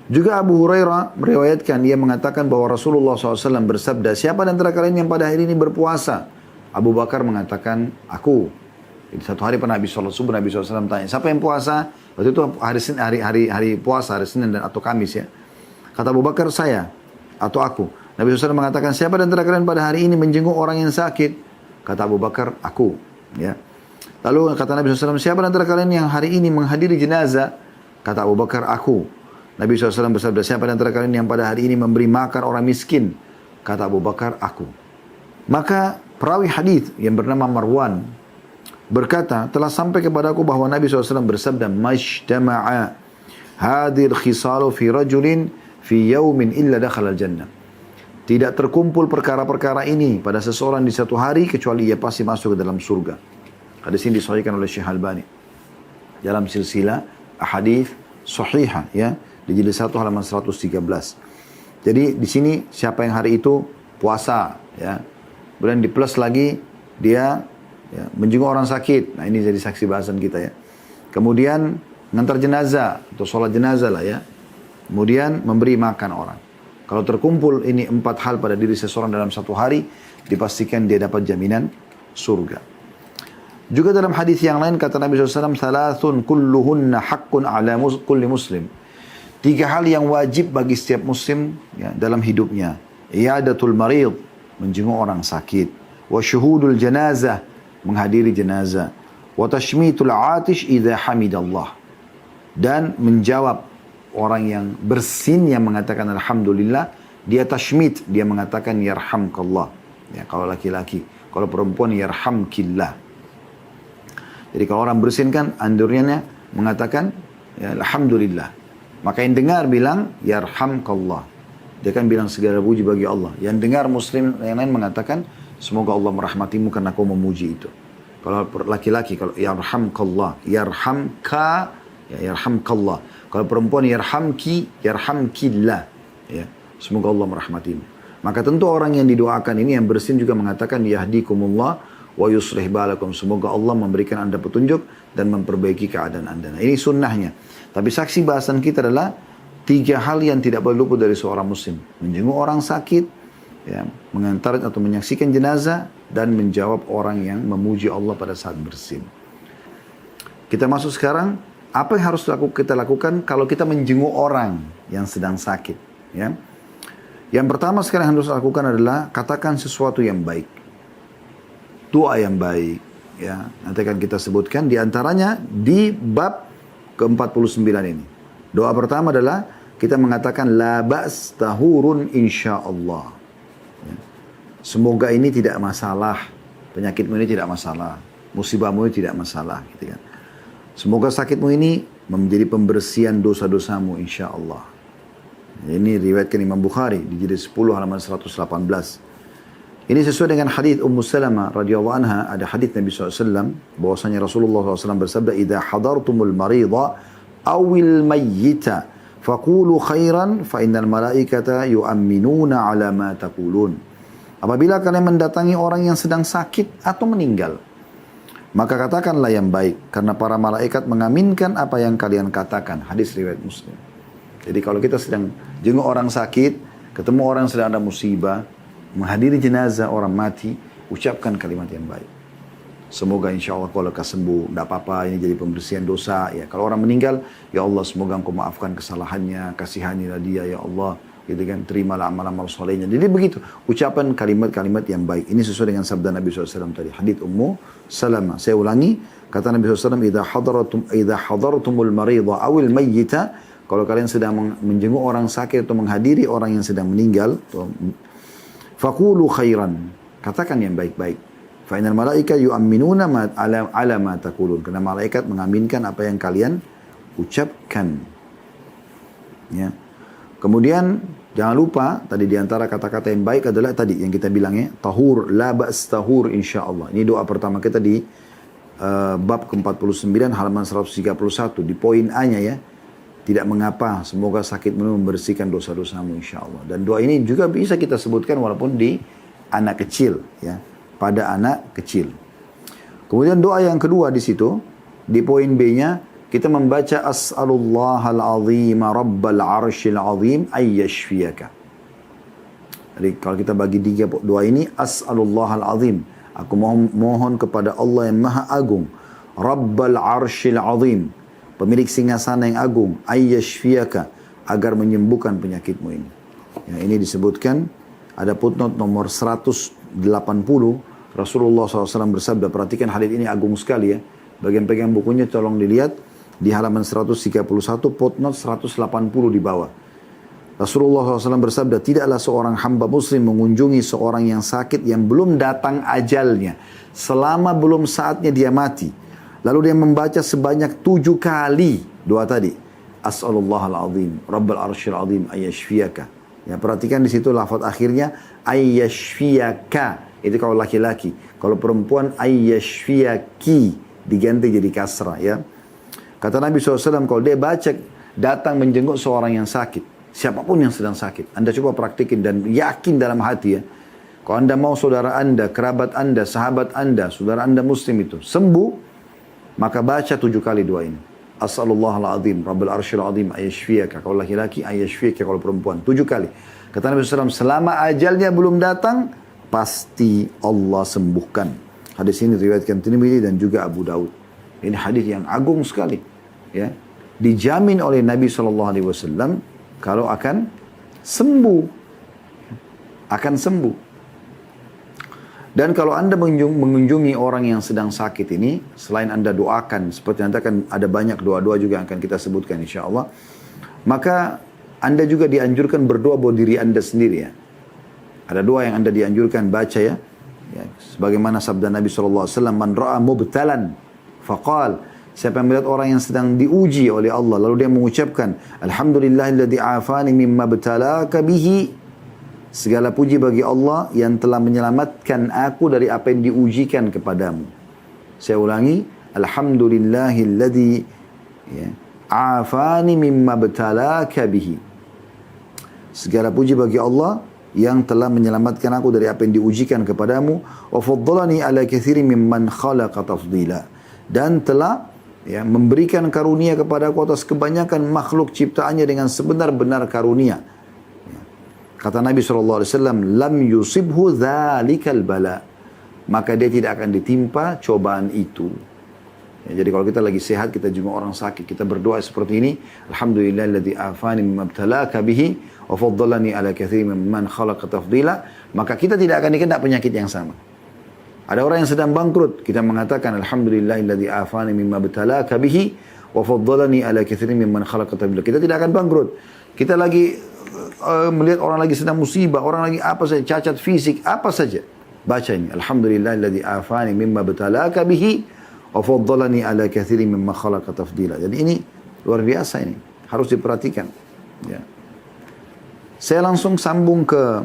Juga Abu Hurairah meriwayatkan, dia mengatakan bahwa Rasulullah SAW bersabda, siapa di antara kalian yang pada hari ini berpuasa? Abu Bakar mengatakan, aku. Jadi satu hari pernah Nabi SAW tanya, siapa yang puasa? Waktu itu hari puasa, hari Senin dan atau Kamis ya. Kata Abu Bakar, saya atau aku. Nabi SAW mengatakan, siapa di antara kalian pada hari ini menjenguk orang yang sakit? Kata Abu Bakar, aku. Ya. Lalu kata Nabi SAW, siapa di antara kalian yang hari ini menghadiri jenazah? Kata Abu Bakar, aku. Nabi SAW bersabda, siapa di antara kalian yang pada hari ini memberi makan orang miskin? Kata Abu Bakar, aku. Maka perawi hadis yang bernama Marwan berkata, telah sampai kepadaku bahwa Nabi SAW bersabda, Mashtama'a hadir khisalu fi rajulin fi yaumin illa dakhala al-jannah. Tidak terkumpul perkara-perkara ini pada seseorang di satu hari kecuali ia pasti masuk ke dalam surga. Hadis ini disahihkan oleh Syekh Albani dalam silsilah ahadits sahihah ya, di jilid 1 halaman 113. Jadi di sini siapa yang hari itu puasa ya. Kemudian di plus lagi dia ya, menjenguk orang sakit. Nah, ini jadi saksi bahasan kita ya. Kemudian ngantar jenazah atau sholat jenazah lah ya. Kemudian memberi makan orang. Kalau terkumpul ini 4 hal pada diri seseorang dalam satu hari, dipastikan dia dapat jaminan surga. Juga dalam hadis yang lain kata Nabi SAW, Thalathun kulluhunna haqqun ala kulli muslim. 3 hal yang wajib bagi setiap muslim ya, dalam hidupnya. Iyadatul marid, menjenguk orang sakit. Wa syuhudul janazah, menghadiri jenazah. Wa tashmitul atish idha hamidallah. Dan menjawab orang yang bersin yang mengatakan Alhamdulillah, dia tashmit, dia mengatakan Yarhamkallah. Ya, kalau laki-laki. Kalau perempuan Yarhamkillah. Jadi kalau orang bersin kan andurnya mengatakan ya, Alhamdulillah. Maka yang dengar bilang Yarhamkallah. Dia kan bilang segala puji bagi Allah. Yang dengar muslim yang lain mengatakan semoga Allah merahmatimu karena kau memuji itu. Kalau laki-laki kalau Yarhamkallah, Yarhamka, ya Yarhamkallah. Kalau perempuan Yarhamki, Yarhamkillah. Ya, semoga Allah merahmatimu. Maka tentu orang yang didoakan ini yang bersin juga mengatakan Yahdikumullah wa yuslih balakum. Semoga Allah memberikan anda petunjuk dan memperbaiki keadaan anda. Nah, ini sunnahnya. Tapi saksi bahasan kita adalah 3 hal yang tidak boleh luput dari seorang muslim. Menjenguk orang sakit, ya, mengantar atau menyaksikan jenazah, dan menjawab orang yang memuji Allah pada saat bersin. Kita masuk sekarang, apa yang harus kita lakukan kalau kita menjenguk orang yang sedang sakit. Ya. Yang pertama sekarang yang harus lakukan adalah katakan sesuatu yang baik. Doa yang baik. Ya. Nanti akan kita sebutkan diantaranya di bab ke-49 ini. Doa pertama adalah kita mengatakan la ba's tahurun insyaallah. Ya. Semoga ini tidak masalah. Penyakitmu ini tidak masalah. Musibahmu ini tidak masalah. Gitu kan. Semoga sakitmu ini menjadi pembersihan dosa-dosamu insyaallah. Ini riwayatkan Imam Bukhari di jilid 10 halaman 118. Ini sesuai dengan hadis Ummu Salamah radhiyallahu anha. Ada hadis Nabi SAW bahwasanya Rasulullah SAW bersabda, "Idza hadartumul marida awil mayyita faqulu khairan fa innal malaikata yu'minuna ala ma taqulun." Apabila kalian mendatangi orang yang sedang sakit atau meninggal, maka katakanlah yang baik karena para malaikat mengaminkan apa yang kalian katakan. Hadis riwayat Muslim. Jadi kalau kita sedang jenguk orang sakit, ketemu orang sedang ada musibah, menghadiri jenazah orang mati, ucapkan kalimat yang baik. Semoga insya Allah kau lekas sembuh, tidak apa-apa, ini jadi pembersihan dosa. Ya, kalau orang meninggal, ya Allah semoga engkau maafkan kesalahannya, kasihanilah dia ya Allah. Gitu kan, terimalah amal-amal solehnya. Jadi begitu, ucapan kalimat-kalimat yang baik. Ini sesuai dengan sabda Nabi SAW tadi. Hadits Ummu Salamah. Saya ulangi, kata Nabi SAW, idza hadartumul marida awil mayyita, kalau kalian sedang menjenguk orang sakit atau menghadiri orang yang sedang meninggal, Faqulu khairan. Katakan yang baik-baik. Fa innal malaika yu'minuna ala ma taqulun. Karena malaikat mengaminkan apa yang kalian ucapkan. Ya. Kemudian jangan lupa tadi di antara kata-kata yang baik adalah tadi yang kita bilang ya, tahur, la ba's tahur insyaallah. Ini doa pertama kita di bab ke-49 halaman 131 di poin A-nya ya. Tidak mengapa, semoga sakitmu membersihkan dosa-dosamu insyaallah. Dan doa ini juga bisa kita sebutkan walaupun di anak kecil ya, pada anak kecil. Kemudian doa yang kedua di situ di poin B-nya kita membaca as'alullahal azim rabbal arsyil azim ayyashfiyaka. Jadi kalau kita bagi tiga doa ini, as'alullahal azim, aku mohon kepada Allah yang maha agung, rabbal arsyil azim, pemilik singgasana yang agung, ayyashfiyaka, agar menyembuhkan penyakitmu ini. Ya, ini disebutkan ada footnote nomor 180. Rasulullah SAW bersabda, perhatikan hadits ini agung sekali ya. Bagian pegang bukunya tolong dilihat di halaman 131 footnote 180 di bawah. Rasulullah SAW bersabda, tidaklah seorang hamba muslim mengunjungi seorang yang sakit yang belum datang ajalnya, selama belum saatnya dia mati. Lalu dia membaca sebanyak 7 kali doa tadi. As'alullahal azim, rabbal arsyil azim, ayyashfiyaka. Ya, perhatikan di situ lafaz akhirnya ayyashfiyaka. Itu kalau laki-laki. Kalau perempuan ayyashfiyaki, diganti jadi kasrah ya. Kata Nabi SAW, kalau dia baca datang menjenguk seorang yang sakit, siapapun yang sedang sakit, Anda coba praktikin dan yakin dalam hati ya. Kalau Anda mau saudara Anda, kerabat Anda, sahabat Anda, saudara Anda muslim itu sembuh, maka baca 7 kali doa ini. As'alullahal azim, rabbal arsyil azim, ayyashfiyaka. Kalau laki-laki, ayyashfiyaka. Kalau perempuan, 7 kali. Kata Nabi SAW, selama ajalnya belum datang, pasti Allah sembuhkan. Hadis ini diriwayatkan Tirmidzi dan juga Abu Daud. Ini hadis yang agung sekali. Ya. Dijamin oleh Nabi SAW kalau akan sembuh. Akan sembuh. Dan kalau Anda mengunjungi orang yang sedang sakit ini, selain Anda doakan, seperti nanti akan ada banyak doa-doa juga yang akan kita sebutkan insyaAllah, maka Anda juga dianjurkan berdoa buat diri Anda sendiri ya. Ada doa yang Anda dianjurkan baca ya. Ya, sebagaimana sabda Nabi SAW, man ra'a mubtalan faqal, siapa yang melihat orang yang sedang diuji oleh Allah lalu dia mengucapkan alhamdulillahilladzi afani mimma btalaka bihi, segala puji bagi Allah yang telah menyelamatkan aku dari apa yang diujikan kepadamu. Saya ulangi, alhamdulillahilladzi ya, afani mimma btalaka bihi, segala puji bagi Allah yang telah menyelamatkan aku dari apa yang diujikan kepadamu, wa faddalani ala katsirin mimman khalaqa tafdila, dan telah ya, memberikan karunia kepada aku atas kebanyakan makhluk ciptaannya dengan sebenar-benar karunia. Ya. Kata Nabi SAW, lam yusibhu dhalikal bala, maka dia tidak akan ditimpa cobaan itu. Ya, jadi kalau kita lagi sehat, kita juga orang sakit, kita berdoa seperti ini, alhamdulillahilladzi afani mimma btalaka bihi wa faddalani ala katsirin mimman khalaqa tafdila, maka kita tidak akan dikena penyakit yang sama. Ada orang yang sedang bangkrut, kita mengatakan alhamdulillahilladzi afani mimma btalaka bihi wa faddalani ala katsirin mimman khalaqa tafdila. Kita tidak akan bangkrut. Kita lagi melihat orang lagi sedang musibah, orang lagi apa saja, cacat fisik, apa saja. Baca ini, alhamdulillahilladzi afani mimma btalaka bihi wa faddalani ala katsirin mimman khalaqa tafdila. Jadi ini luar biasa, ini harus diperhatikan. Ya. Saya langsung sambung ke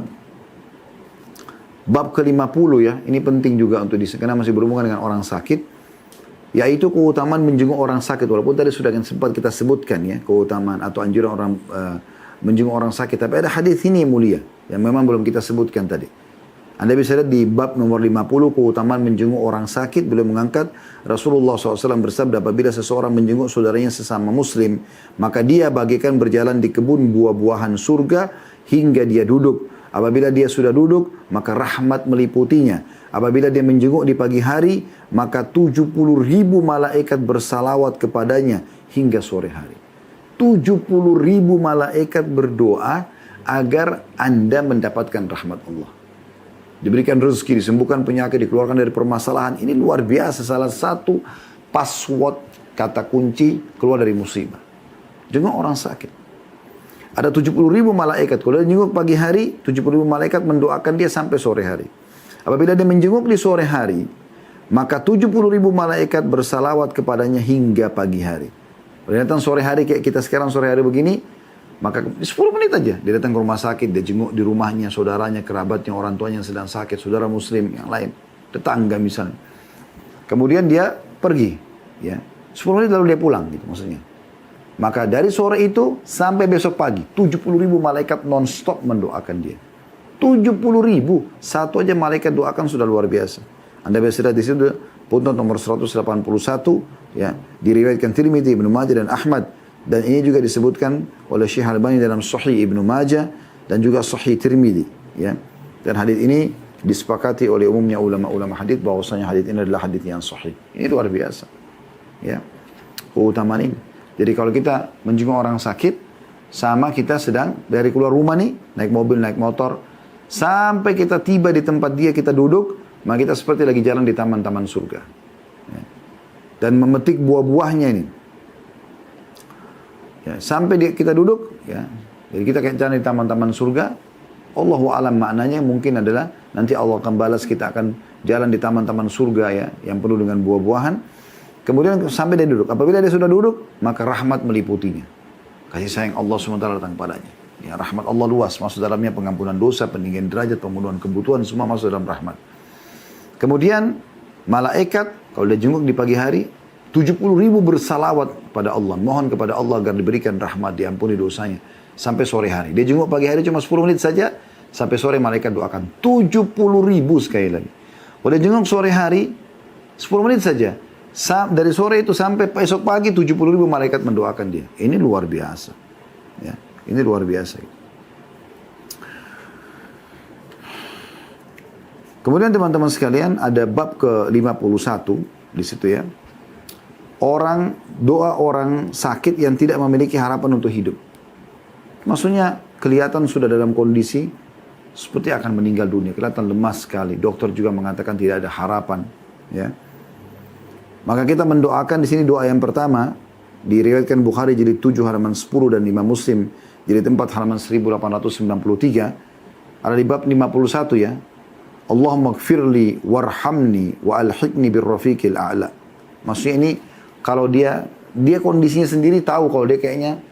bab ke-50 ya. Ini penting juga untuk karena masih berhubungan dengan orang sakit, yaitu keutamaan menjenguk orang sakit. Walaupun tadi sudah sempat kita sebutkan ya, keutamaan atau anjuran orang menjenguk orang sakit, tapi ada hadis ini mulia yang memang belum kita sebutkan tadi. Anda bisa lihat di bab nomor 50, keutamaan menjenguk orang sakit, beliau mengangkat Rasulullah SAW bersabda, apabila seseorang menjenguk saudaranya sesama muslim, maka dia bagaikan berjalan di kebun buah-buahan surga hingga dia duduk. Apabila dia sudah duduk, maka rahmat meliputinya. Apabila dia menjenguk di pagi hari, maka 70.000 malaikat bersalawat kepadanya hingga sore hari. 70.000 malaikat berdoa agar Anda mendapatkan rahmat Allah. Diberikan rezeki, disembuhkan penyakit, dikeluarkan dari permasalahan. Ini luar biasa, salah satu password kata kunci keluar dari musibah. Jenguk orang sakit. Ada 70.000 malaikat. Kalau dia jenguk pagi hari, 70.000 malaikat mendoakan dia sampai sore hari. Apabila dia menjenguk di sore hari, maka 70.000 malaikat bersalawat kepadanya hingga pagi hari. Kalau dia datang sore hari kayak kita sekarang sore hari begini, maka 10 menit aja dia datang ke rumah sakit, dia jenguk di rumahnya, saudaranya, kerabatnya, orang tuanya yang sedang sakit, saudara muslim yang lain, tetangga misalnya. Kemudian dia pergi, ya. 10 menit lalu dia pulang gitu maksudnya. Maka dari sore itu sampai besok pagi, 70.000 malaikat non-stop mendoakan dia. 70.000, satu aja malaikat doakan sudah luar biasa. Anda bisa lihat di situ punten nomor 181, ya, diriwayatkan Tirmidzi, Ibnu Majah dan Ahmad, dan ini juga disebutkan oleh Syekh Albani dalam Sahih Ibnu Majah dan juga Sahih Tirmidzi, ya. Dan hadis ini disepakati oleh umumnya ulama-ulama hadis bahwasanya hadis ini adalah hadis yang sahih. Ini luar biasa, ya, keutamaan ini. Jadi kalau kita menjenguk orang sakit, sama kita sedang dari keluar rumah nih, naik mobil, naik motor, sampai kita tiba di tempat dia, kita duduk, maka kita seperti lagi jalan di taman-taman surga. Ya. Dan memetik buah-buahnya ini. Ya, sampai kita duduk, ya, jadi kita kayak jalan di taman-taman surga. Allahu alam maknanya mungkin adalah nanti Allah akan balas, kita akan jalan di taman-taman surga, ya, yang penuh dengan buah-buahan. Kemudian sampai dia duduk. Apabila dia sudah duduk, maka rahmat meliputinya. Kasih sayang Allah SWT datang padanya. Ya, rahmat Allah luas, masuk dalamnya pengampunan dosa, peninggian derajat, pemenuhan kebutuhan, semua masuk dalam rahmat. Kemudian malaikat kalau dia jenguk di pagi hari, 70.000 bersalawat pada Allah, mohon kepada Allah agar diberikan rahmat, diampuni dosanya sampai sore hari. Dia jenguk pagi hari cuma 10 menit saja, sampai sore malaikat doakan 70.000 sekali lagi. Kalau dia jenguk sore hari 10 menit saja, dari sore itu sampai esok pagi 70.000 malaikat mendoakan dia. Ini luar biasa. Ya, ini luar biasa. Kemudian teman-teman sekalian ada bab ke-51 di situ, ya. Doa orang sakit yang tidak memiliki harapan untuk hidup. Maksudnya kelihatan sudah dalam kondisi seperti akan meninggal dunia, kelihatan lemas sekali. Dokter juga mengatakan tidak ada harapan, ya. Maka kita mendoakan di sini doa yang pertama diriwayatkan Bukhari jilid 7 halaman 10 dan Imam Muslim jilid 4 halaman 1893. Ada di bab 51, ya. Allahumma gfirli warhamni wa alhiqni birrafiqil a'la. Maksudnya ini kalau dia kondisinya sendiri tahu kalau dia kayaknya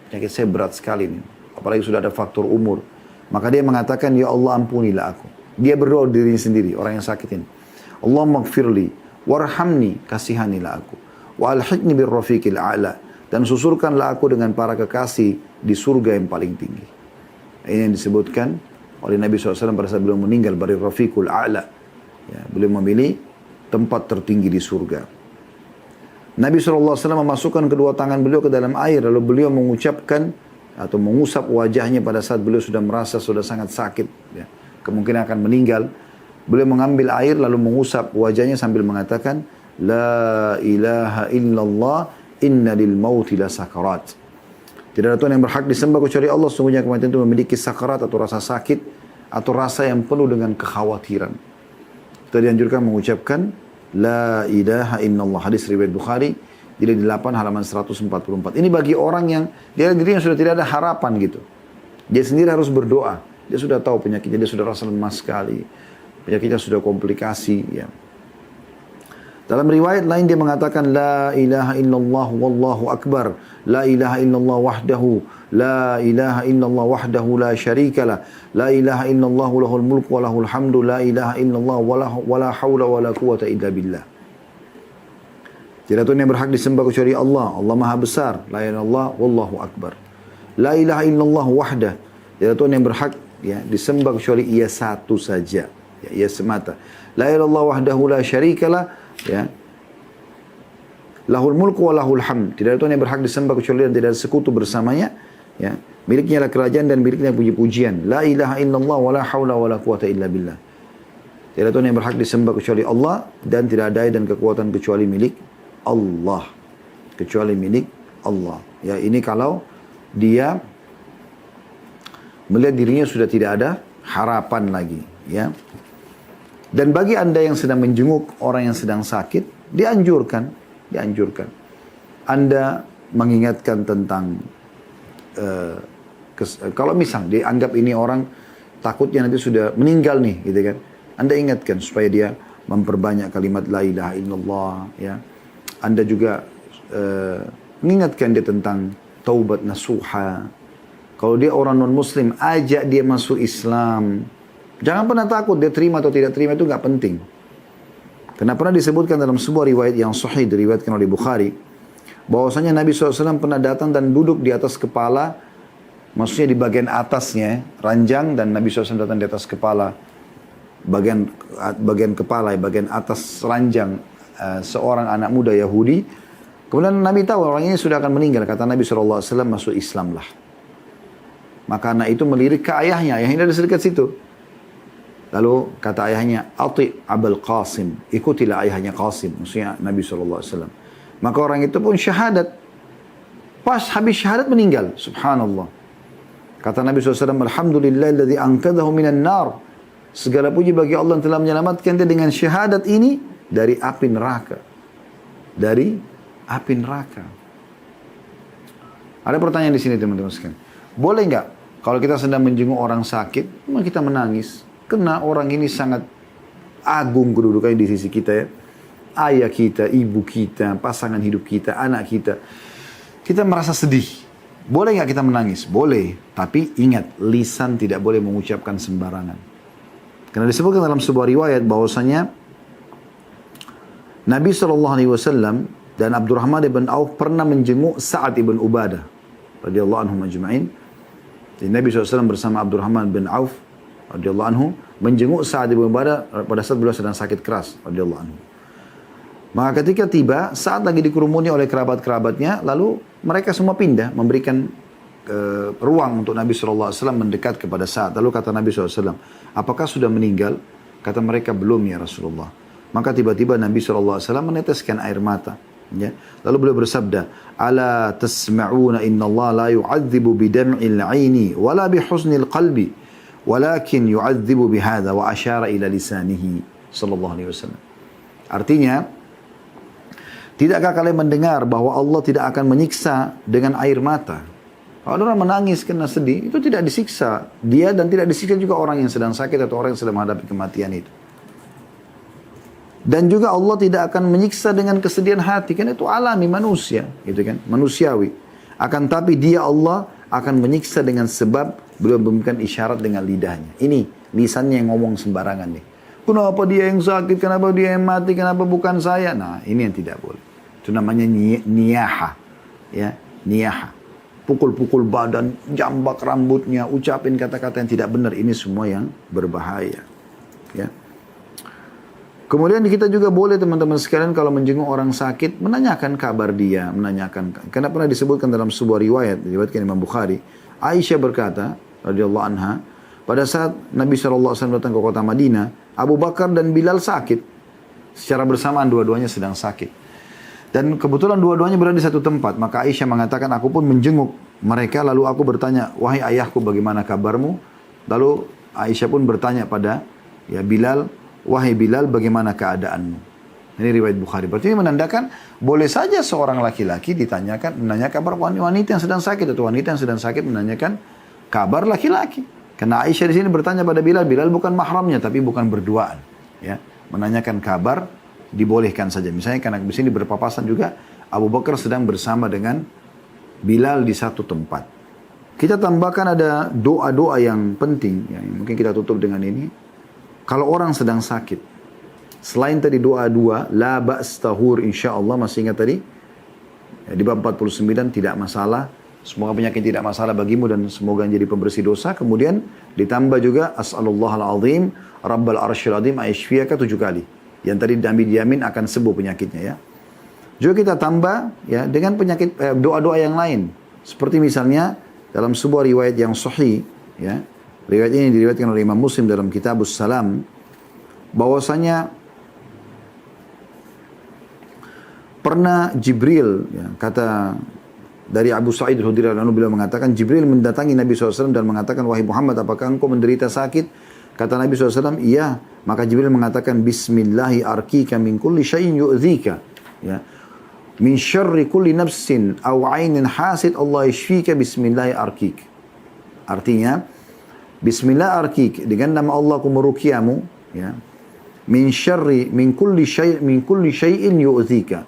penyakit saya berat sekali nih. Apalagi sudah ada faktor umur. Maka dia mengatakan, ya Allah ampunilah aku. Dia berdoa dirinya sendiri, orang yang sakit ini. Allahumma gfirli warhamni, kasihanilah aku. Wa alhiqni birrafiqil a'la, dan susurkanlah aku dengan para kekasih di surga yang paling tinggi. Ini yang disebutkan oleh Nabi SAW pada saat beliau meninggal, bari rafiqul a'la. Ya, beliau memilih tempat tertinggi di surga. Nabi SAW memasukkan kedua tangan beliau ke dalam air, lalu beliau mengucapkan atau mengusap wajahnya pada saat beliau sudah merasa sudah sangat sakit, ya, kemungkinan akan meninggal. Beliau mengambil air lalu mengusap wajahnya sambil mengatakan, La ilaha illallah inna lil mauti la sakarat. Tidak ada Tuhan yang berhak disembah kecuali Allah. Sungguhnya kematian itu memiliki sakarat atau rasa sakit atau rasa yang penuh dengan kekhawatiran. Kita dianjurkan mengucapkan La ilaha illallah. Hadis riwayat Bukhari jilid 8 halaman 144. Ini bagi orang yang dirinya sudah tidak ada harapan gitu. Dia sendiri harus berdoa. Dia sudah tahu penyakitnya, dia sudah rasa lemas sekali. Penyakitnya sudah komplikasi, ya. Dalam riwayat lain dia mengatakan la ilaha illallah wallahu akbar, la ilaha illallah wahdahu, la ilaha illallah wahdahu la syarikalah, la ilaha illallah lahul mulku wa lahul hamdu, la ilaha illallah wala hawla wala quwata illa billah. Tidak Tuhan yang berhak disembah kecuali Allah. Allah Maha Besar. La ilaha illallah wallahu akbar. La ilaha illallah wahdah. Tidak Tuhan yang berhak, ya, disembah kecuali Ia satu saja. Ya, Ia semata. La ilaha illallah wahdahu la syarikalah, ya. Lahul mulku wa lahul hamd. Tidak ada Tuhan yang berhak disembah kecuali dan tidak ada sekutu bersamanya, ya. Miliknya lah kerajaan dan miliknya puji-pujian. La ilaha illallah wa la hawla wa la quwata illa billah. Tidak ada Tuhan yang berhak disembah kecuali Allah dan tidak ada daya dan kekuatan kecuali milik Allah. Kecuali milik Allah. Ya, ini kalau dia melihat dirinya sudah tidak ada harapan lagi, ya. Dan bagi Anda yang sedang menjenguk orang yang sedang sakit, dianjurkan Anda mengingatkan tentang kalau misal dianggap ini orang takutnya nanti sudah meninggal nih, gitu kan. Anda ingatkan supaya dia memperbanyak kalimat la ilaha illallah, ya. Anda juga mengingatkan dia tentang taubat nasuha. Kalau dia orang non-muslim, ajak dia masuk Islam. Jangan pernah takut dia terima atau tidak terima, itu nggak penting. Karena pernah disebutkan dalam sebuah riwayat yang sahih diriwayatkan oleh Bukhari, bahwasanya Nabi SAW pernah datang dan duduk di atas kepala, maksudnya di bagian atasnya ranjang, dan Nabi SAW datang di atas kepala, bagian kepala, bagian atas ranjang seorang anak muda Yahudi. Kemudian Nabi tahu orang ini sudah akan meninggal. Kata Nabi SAW, masuk Islam lah. Maka anak itu melirik ke ayahnya ada di dekat situ. Lalu kata ayahnya, Ati Abul Qasim, ikutilah ayahnya Qasim, maksudnya Nabi SAW. Maka orang itu pun syahadat. Pas habis syahadat meninggal. Subhanallah. Kata Nabi SAW, Alhamdulillahilladzi anqadhahu minan nar. Segala puji bagi Allah yang telah menyelamatkan dia dengan syahadat ini dari api neraka. Dari api neraka. Ada pertanyaan di sini teman-teman sekalian. Boleh nggak kalau kita sedang menjenguk orang sakit, memang kita menangis? Karena orang ini sangat agung kedudukannya di sisi kita, ya. Ayah kita, ibu kita, pasangan hidup kita, anak kita. Kita merasa sedih. Boleh nggak kita menangis? Boleh. Tapi ingat, lisan tidak boleh mengucapkan sembarangan. Karena disebutkan dalam sebuah riwayat bahwasanya Nabi SAW dan Abdurrahman ibn Auf pernah menjenguk Sa'ad ibn Ubadah radhiyallahu anhum ajma'in. Jadi Nabi SAW bersama Abdurrahman bin Auf radhiyallahu anhu menjenguk Sa'ad ibn Ubadah pada saat beliau sedang sakit keras radhiyallahu anhu. Maka ketika tiba, saat lagi dikerumuni oleh kerabat-kerabatnya, lalu mereka semua pindah, memberikan ruang untuk Nabi SAW mendekat kepada Sa'ad. Lalu kata Nabi SAW, apakah sudah meninggal? Kata mereka, belum ya Rasulullah. Maka tiba-tiba Nabi SAW meneteskan air mata. Ya. Lalu beliau bersabda, Ala tasma'una inna Allah la yu'adzibu bidam'il aini, wala bihusnil qalbi, walakin yu'adzibu bihada, wa asyara ila lisanihi. Sallallahu alaihi wasallam. Artinya, tidakkah kalian mendengar bahwa Allah tidak akan menyiksa dengan air mata? Kalau orang menangis karena sedih, itu tidak disiksa dia dan tidak disiksa juga orang yang sedang sakit atau orang yang sedang menghadapi kematian itu. Dan juga Allah tidak akan menyiksa dengan kesedihan hati, karena itu alami manusia, gitu kan, manusiawi. Akan tapi dia Allah akan menyiksa dengan sebab beliau memberikan isyarat dengan lidahnya. Ini lisannya yang ngomong sembarangan nih. Kenapa dia yang sakit, kenapa dia yang mati, kenapa bukan saya? Nah, ini yang tidak boleh. Itu namanya niyaha. Ya, niyaha. Pukul-pukul badan, jambak rambutnya, ucapin kata-kata yang tidak benar. Ini semua yang berbahaya. Ya. Kemudian kita juga boleh teman-teman sekalian kalau menjenguk orang sakit, menanyakan kabar dia, menanyakan. Karena pernah disebutkan dalam sebuah riwayat, diriwayatkan Imam Bukhari, Aisyah berkata, radhiyallahu anha, pada saat Nabi SAW datang ke kota Madinah, Abu Bakar dan Bilal sakit. Secara bersamaan dua-duanya sedang sakit. Dan kebetulan dua-duanya berada di satu tempat. Maka Aisyah mengatakan, aku pun menjenguk mereka. Lalu aku bertanya, wahai ayahku bagaimana kabarmu? Lalu Aisyah pun bertanya pada Bilal, wahai Bilal bagaimana keadaanmu? Ini riwayat Bukhari. Berarti ini menandakan, boleh saja seorang laki-laki menanyakan kabar wanita yang sedang sakit. Atau wanita yang sedang sakit menanyakan kabar laki-laki. Karena Aisyah di sini bertanya pada Bilal, Bilal bukan mahramnya tapi bukan berduaan, ya. Menanyakan kabar dibolehkan saja. Misalnya karena di sini berpapasan juga Abu Bakar sedang bersama dengan Bilal di satu tempat. Kita tambahkan ada doa-doa yang penting, ya, mungkin kita tutup dengan ini. Kalau orang sedang sakit, selain tadi doa-doa, la ba's tahur insyaallah, masih ingat tadi? Ya, di bab 49 tidak masalah. Semoga penyakit tidak masalah bagimu dan semoga menjadi pembersih dosa. Kemudian ditambah juga as'alullahal azim rabbal arsyil azim ayyashfiyaka 7 kali. Yang tadi Nabi dijamin akan sembuh penyakitnya, ya. Juga kita tambah ya dengan penyakit doa-doa yang lain. Seperti misalnya dalam sebuah riwayat yang sahih, ya. Riwayat ini diriwayatkan oleh Imam Muslim dalam Kitabus Salam, bahwasanya pernah Jibril, ya, kata dari Abu Sa'id al-Khudri radhiyallahu anhu, beliau mengatakan Jibril mendatangi Nabi SAW dan mengatakan, wahai Muhammad, apakah engkau menderita sakit? Kata Nabi SAW, iya. Maka Jibril mengatakan, Bismillahi arkika min kulli syai'in yu'dhika, ya, min syarri kulli nafsin aw ainin hasid Allah yashfika bismillahi arkik. Artinya, Bismillah arkik, dengan nama Allah aku merukiamu, ya. Min syarri min kulli syai'in yu'dzika.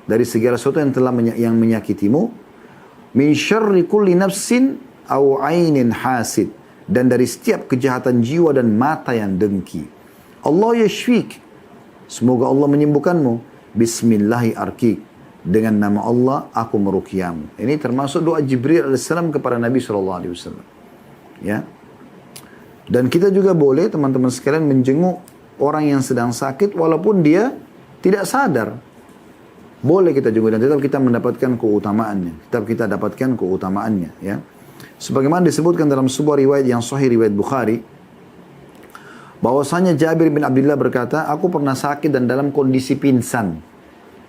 Dari segala sesuatu yang telah yang menyakitimu. Min syarri kulli nafsin au ainin hasid. Dan dari setiap kejahatan jiwa dan mata yang dengki. Allah yashfik. Semoga Allah menyembuhkanmu. Bismillahi arkik. Dengan nama Allah aku merukiamu. Ini termasuk doa Jibril alaihissalam kepada Nabi SAW. Ya. Dan kita juga boleh teman-teman sekalian menjenguk orang yang sedang sakit walaupun dia tidak sadar. Boleh kita jenguk dan tetap kita mendapatkan keutamaannya. Tetap kita dapatkan keutamaannya. Ya. Sebagaimana disebutkan dalam sebuah riwayat yang sahih, riwayat Bukhari, bahwasanya Jabir bin Abdullah berkata, aku pernah sakit dan dalam kondisi pingsan.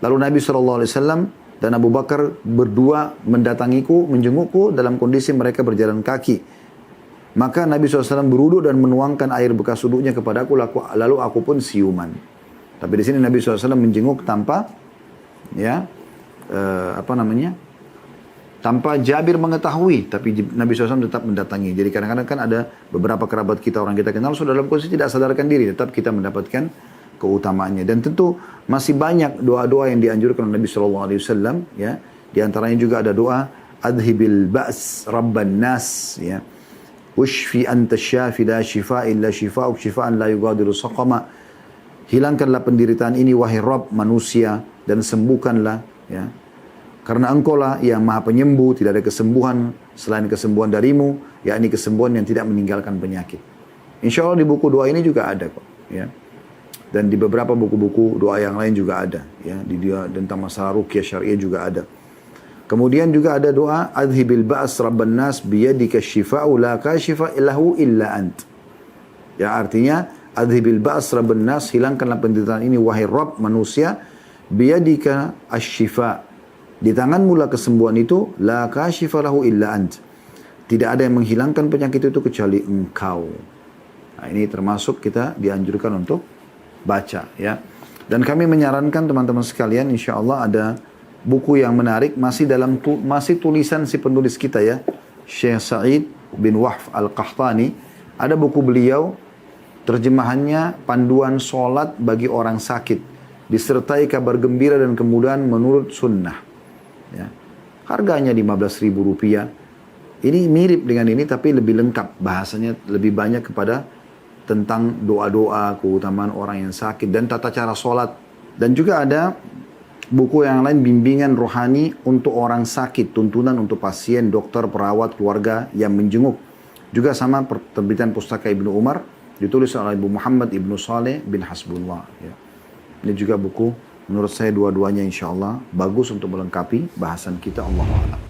Lalu Nabi SAW dan Abu Bakar berdua mendatangiku, menjengukku dalam kondisi mereka berjalan kaki. Maka Nabi SAW beruduk dan menuangkan air bekas wuduknya kepadaku, lalu aku pun siuman. Tapi di sini Nabi SAW menjenguk tanpa, ya, tanpa Jabir mengetahui, tapi Nabi SAW tetap mendatangi. Jadi kadang-kadang kan ada beberapa kerabat kita, orang kita kenal, sudah dalam posisi tidak sadarkan diri, tetap kita mendapatkan keutamaannya. Dan tentu masih banyak doa-doa yang dianjurkan oleh Nabi SAW. Ya. Di antaranya juga ada doa, Adhibil ba's rabban nas. Ya. Ushfi anta syafi la shifa illa shifa'uk shifa'an la yugadiru saqama. Hilangkanlah penderitaan ini wahai Rabb manusia dan sembuhkanlah, ya. Karena engkaulah yang maha penyembuh, tidak ada kesembuhan selain kesembuhan darimu, yakni kesembuhan yang tidak meninggalkan penyakit. Insya Allah di buku doa ini juga ada kok. Ya. Dan di beberapa buku-buku doa yang lain juga ada. Ya. Di dia tentang masalah ruqyah syariah juga ada. Kemudian juga ada doa, Adhibil ba's rabban nas biyadika syifa'u la kashifa illahu illa ant. Ya, artinya, Adhibil ba's rabban nas, hilangkanlah penderitaan ini wahai Rabb manusia, biyadika asyifa'. Di tanganmu lah kesembuhan itu, la kashifa lahu illa ant. Tidak ada yang menghilangkan penyakit itu kecuali engkau. Nah, ini termasuk kita dianjurkan untuk baca, ya. Dan kami menyarankan teman-teman sekalian, insya Allah ada buku yang menarik, masih tulisan si penulis kita, ya, Syekh Sa'id bin Wahf Al-Qahtani. Ada buku beliau, terjemahannya panduan sholat bagi orang sakit, disertai kabar gembira dan kemudahan menurut sunnah. Ya. Harganya Rp15.000. Ini mirip dengan ini tapi lebih lengkap. Bahasanya lebih banyak kepada tentang doa-doa, keutamaan orang yang sakit dan tata cara sholat. Dan juga ada buku yang lain, bimbingan rohani untuk orang sakit, tuntunan untuk pasien, dokter, perawat, keluarga yang menjenguk. Juga sama terbitan pustaka Ibnu Umar, ditulis oleh Ibu Muhammad Ibnu Saleh bin Hasbullah. Ya. Ini juga buku, menurut saya dua-duanya insya Allah bagus untuk melengkapi bahasan kita. Allahu'alam.